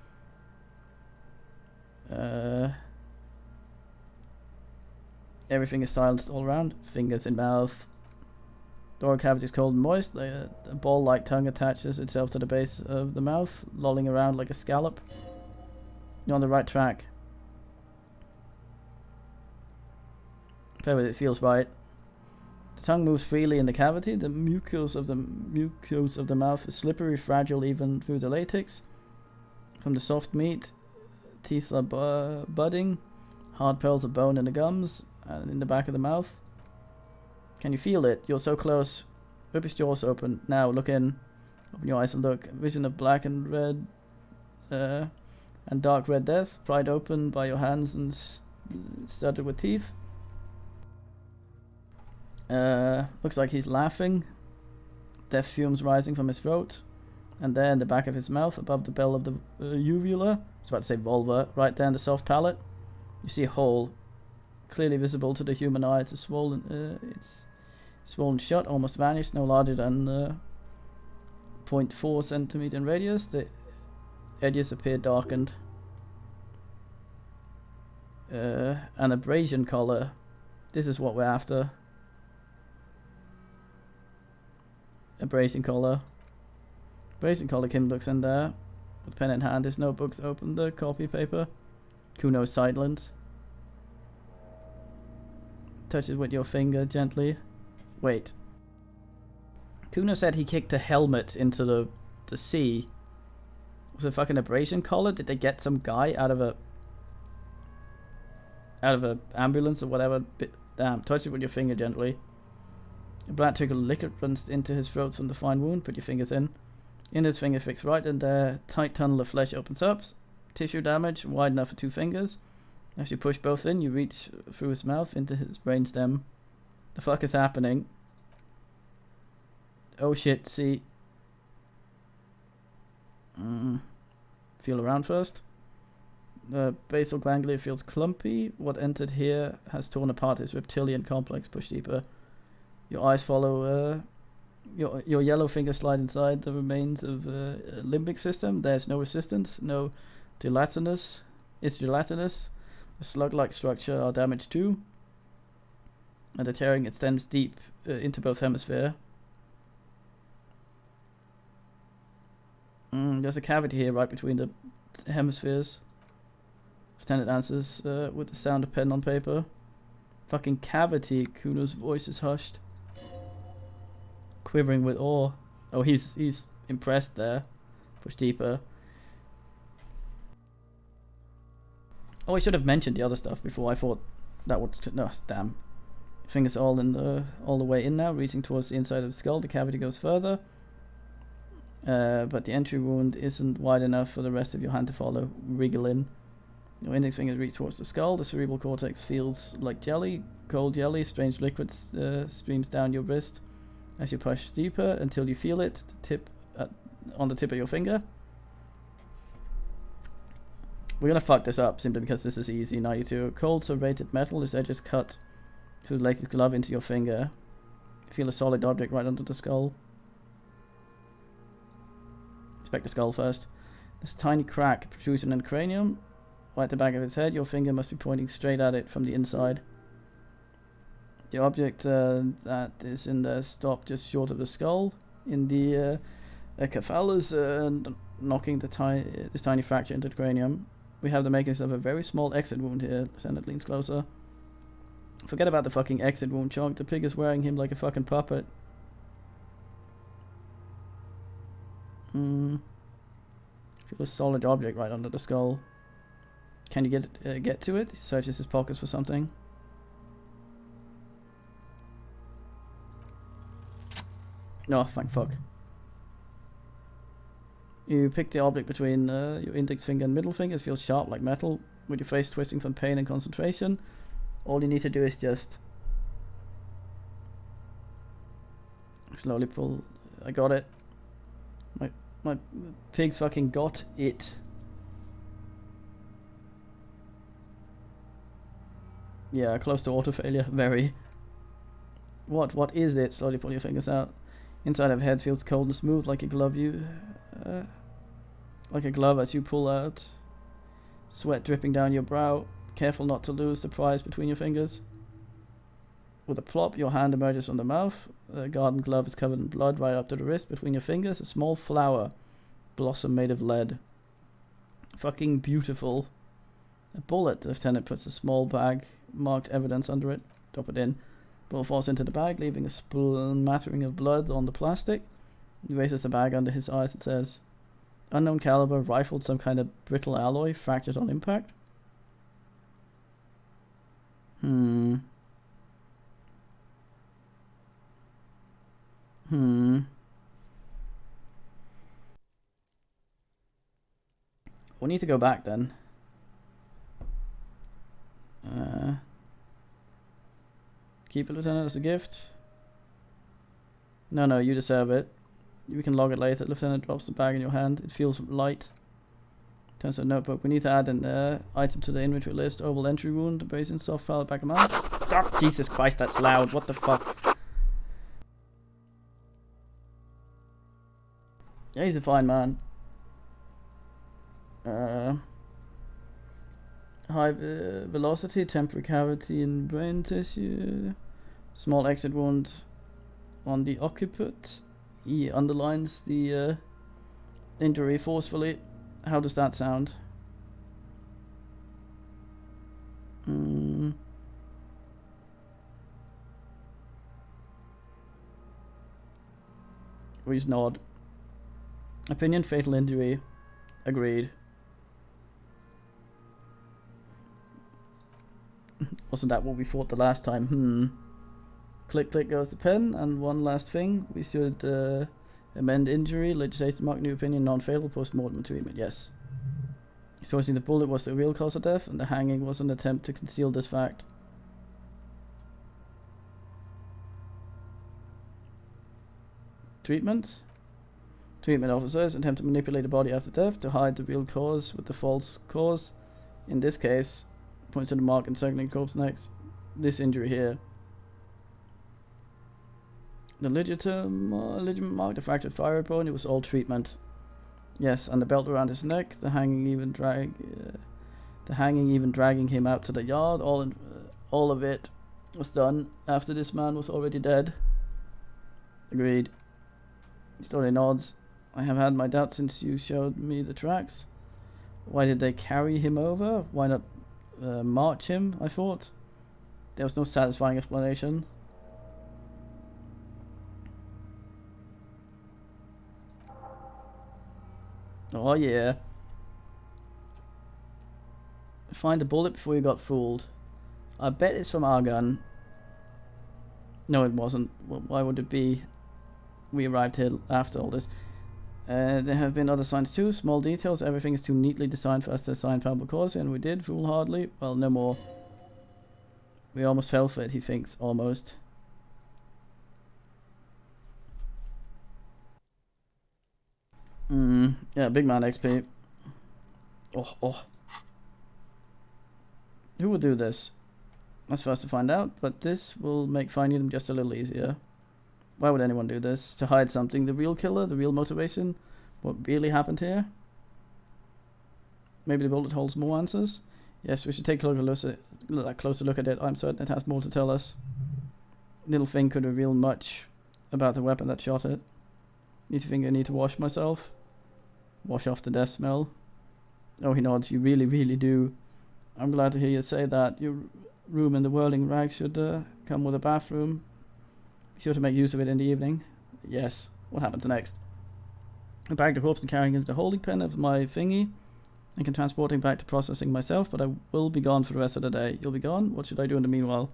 Everything is silenced all around. Fingers in mouth. Oral cavity is cold and moist. A ball-like tongue attaches itself to the base of the mouth, lolling around like a scallop. You're on the right track. Play with it, feels right. The tongue moves freely in the cavity. The mucus of the mouth is slippery, fragile even through the latex. From the soft meat, teeth are budding. Hard pearls of bone in the gums and in the back of the mouth. Can you feel it? You're so close. Rip his jaws open. Now, look in. Open your eyes and look. A vision of black and red and dark red death, pried open by your hands and studded with teeth. Looks like he's laughing. Death fumes rising from his throat. And there in the back of his mouth, above the bell of the uvula, I was about to say vulva, right there in the soft palate, you see a hole. Clearly visible to the human eye. It's swollen shut, almost vanished, no larger than 0.4 centimeter in radius. The edges appear darkened. An abrasion color. This is what we're after. Abrasion color. Abrasion color. Kim looks in there with pen in hand. His notebook's open. The copy paper. Kuno's silent. Touches with your finger gently. Wait. Kuno said he kicked a helmet into the sea. Was it fucking abrasion collar? Did they get some guy out of a ambulance or whatever? Damn. Touch it with your finger gently. A black trickle of liquid runs into his throat from the fine wound. Put your fingers in. In his finger fixed right, and the tight tunnel of flesh opens up. Tissue damage wide enough for 2 fingers. As you push both in, you reach through his mouth into his brainstem. The fuck is happening? Oh shit, see. Feel around first. The basal ganglia feels clumpy. What entered here has torn apart his reptilian complex. Push deeper. Your eyes follow your yellow fingers slide inside the remains of limbic system. There's no resistance, no gelatinous. It's gelatinous. The slug-like structure are damaged too. And the tearing extends deep into both hemispheres. There's a cavity here right between the hemispheres. Lieutenant answers with the sound of pen on paper. Fucking cavity. Kuno's voice is hushed. Quivering with awe. Oh, he's impressed there. Push deeper. Oh, I should have mentioned the other stuff before. I thought that would... No, damn. Fingers all the way in now, reaching towards the inside of the skull. The cavity goes further. But the entry wound isn't wide enough for the rest of your hand to follow. Wriggle in. Your index finger reaches towards the skull. The cerebral cortex feels like jelly. Cold jelly. Strange liquid streams down your wrist as you push deeper until you feel it on the tip of your finger. We're gonna fuck this up simply because this is easy. 92. Cold serrated metal. Its edges cut through the latex glove into your finger. Feel a solid object right under the skull. Inspect the skull first. There's a tiny crack protruding in the cranium. Right at the back of his head, your finger must be pointing straight at it from the inside. The object that is in the stop just short of the skull, in the cephalus, knocking this tiny fracture into the cranium. We have the makings of a very small exit wound here. Lieutenant leans closer. Forget about the fucking exit wound, Chunk. The pig is wearing him like a fucking puppet. Feel a solid object right under the skull. Can you get to it? He searches his pockets for something. No, thank fuck. You pick the object between your index finger and middle finger. It feels sharp like metal, with your face twisting from pain and concentration. All you need to do is just slowly pull. I got it. My pig's fucking got it. Yeah, close to auto failure. Very. What is it? Slowly pull your fingers out. Inside of head feels cold and smooth like a glove. Like a glove as you pull out. Sweat dripping down your brow. Careful not to lose the prize between your fingers. With a plop, your hand emerges from the mouth. The garden glove is covered in blood right up to the wrist. Between your fingers, a small flower. Blossom made of lead. Fucking beautiful. A bullet. The lieutenant puts a small bag marked evidence under it. Drop it in. Bullet falls into the bag, leaving a smattering of blood on the plastic. He raises the bag under his eyes and says, unknown caliber, rifled, some kind of brittle alloy, fractured on impact. We need to go back then. Keep it, Lieutenant, as a gift. No, you deserve it. We can log it later. Lieutenant drops the bag in your hand. It feels light. Turns to a notebook. We need to add an item to the inventory list. Oval entry wound. Basin soft file back of mouth. Oh, Jesus Christ, that's loud. What the fuck? Yeah, he's a fine man. High velocity, temporary cavity in brain tissue. Small exit wound on the occiput. He underlines the injury forcefully. How does that sound? Reese nod. Opinion, fatal injury. Agreed. Wasn't that what we thought the last time? Click, click goes the pen. And one last thing. We should amend injury. Legislation mark new opinion. Non-fatal post-mortem treatment. Yes. Supposing the bullet was the real cause of death and the hanging was an attempt to conceal this fact. Treatment. Treatment officers attempt to manipulate the body after death to hide the real cause with the false cause. In this case, points to the mark encircling corpse next. This injury here. The legitimate mark, the fractured thyroid bone, it was all treatment. Yes, and the belt around his neck, the hanging even dragging him out to the yard. All of it was done after this man was already dead. Agreed. Story nods. I have had my doubts since you showed me the tracks. Why did they carry him over? Why not march him, I thought. There was no satisfying explanation. Oh yeah. Find a bullet before you got fooled. I bet it's from our gun. No, it wasn't. Why would it be? We arrived here after all this. There have been other signs too, small details. Everything is too neatly designed for us to assign probable cause, and we did foolhardily. Well, no more. We almost fell for it, he thinks. Almost. Yeah, big man XP. Oh. Who would do this? That's for us to find out, but this will make finding them just a little easier. Why would anyone do this? To hide something? The real killer? The real motivation? What really happened here? Maybe the bullet holds more answers? Yes, we should take a closer look at it. I'm certain it has more to tell us. Little thing could reveal much about the weapon that shot it. Need to think I need to wash myself. Wash off the death smell. Oh, he nods. You really, really do. I'm glad to hear you say that. Your room in the whirling rag should come with a bathroom. Be sure to make use of it in the evening. Yes. What happens next? I bag the corpse and carrying it to the holding pen of my thingy. I can transport him back to processing myself, but I will be gone for the rest of the day. You'll be gone? What should I do in the meanwhile?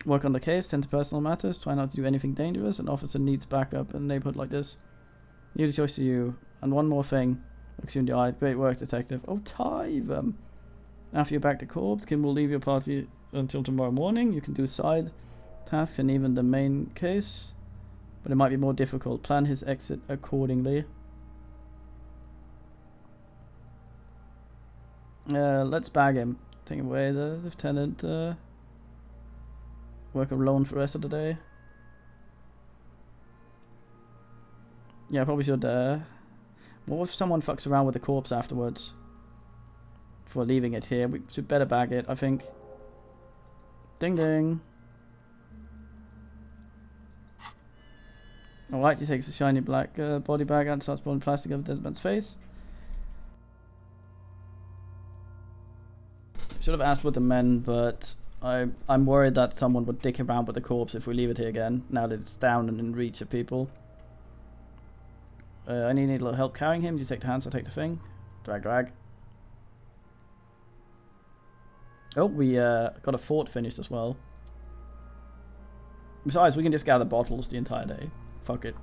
Work on the case, tend to personal matters, try not to do anything dangerous. An officer needs backup in a neighborhood like this. Leave the choice to you. And one more thing. Looks you in the eye. Great work, detective. Oh, Tyve. After you're back to corpse, Kim will leave your party until tomorrow morning. You can do side tasks and even the main case. But it might be more difficult. Plan his exit accordingly. Let's bag him. Take away the lieutenant. Work alone for the rest of the day. Yeah, I probably should. What if someone fucks around with the corpse afterwards? For leaving it here. We should better bag it, I think. Ding ding. Alright, he takes a shiny black body bag and starts pulling plastic over the dead man's face. Should have asked with the men, but I'm worried that someone would dick around with the corpse if we leave it here again, now that it's down and in reach of people. I need a little help carrying him. Do you take the hands? I'll take the thing. Drag, drag. Oh, we got a fort finished as well. Besides, we can just gather bottles the entire day. Fuck it.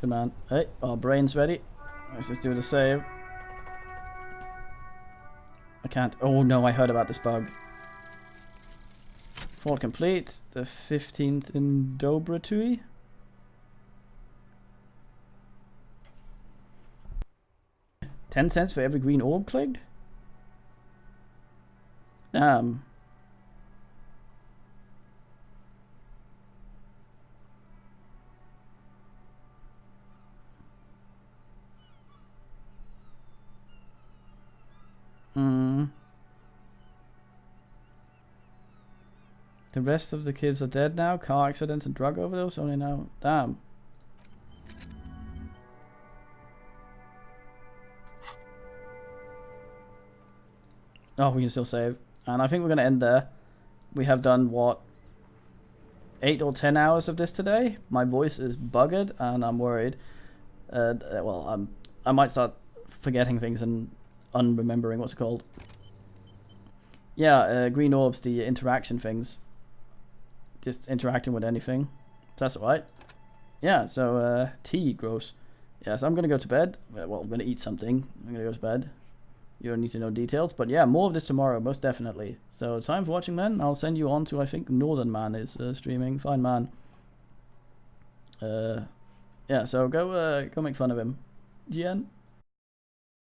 Good man. Hey, our brain's ready. Let's just do the save. I can't. Oh no, I heard about this bug. Fort complete. The 15th in Dobratui. $0.10 for every green orb clicked? Damn. The rest of the kids are dead now. Car accidents and drug overdose only now. Damn. Oh, we can still save. And I think we're going to end there. We have done, what, 8 or 10 hours of this today? My voice is buggered and I'm worried. Well, I might start forgetting things and unremembering what's it called. Yeah, green orbs, the interaction things. Just interacting with anything. That's alright. Yeah, so, tea, gross. Yeah, so I'm gonna go to bed. Well, I'm gonna eat something. I'm gonna go to bed. You don't need to know details, but yeah, more of this tomorrow, most definitely. So, time for watching then. I'll send you on to, I think, Northern Man is streaming. Fine man. Yeah, so go make fun of him. GN.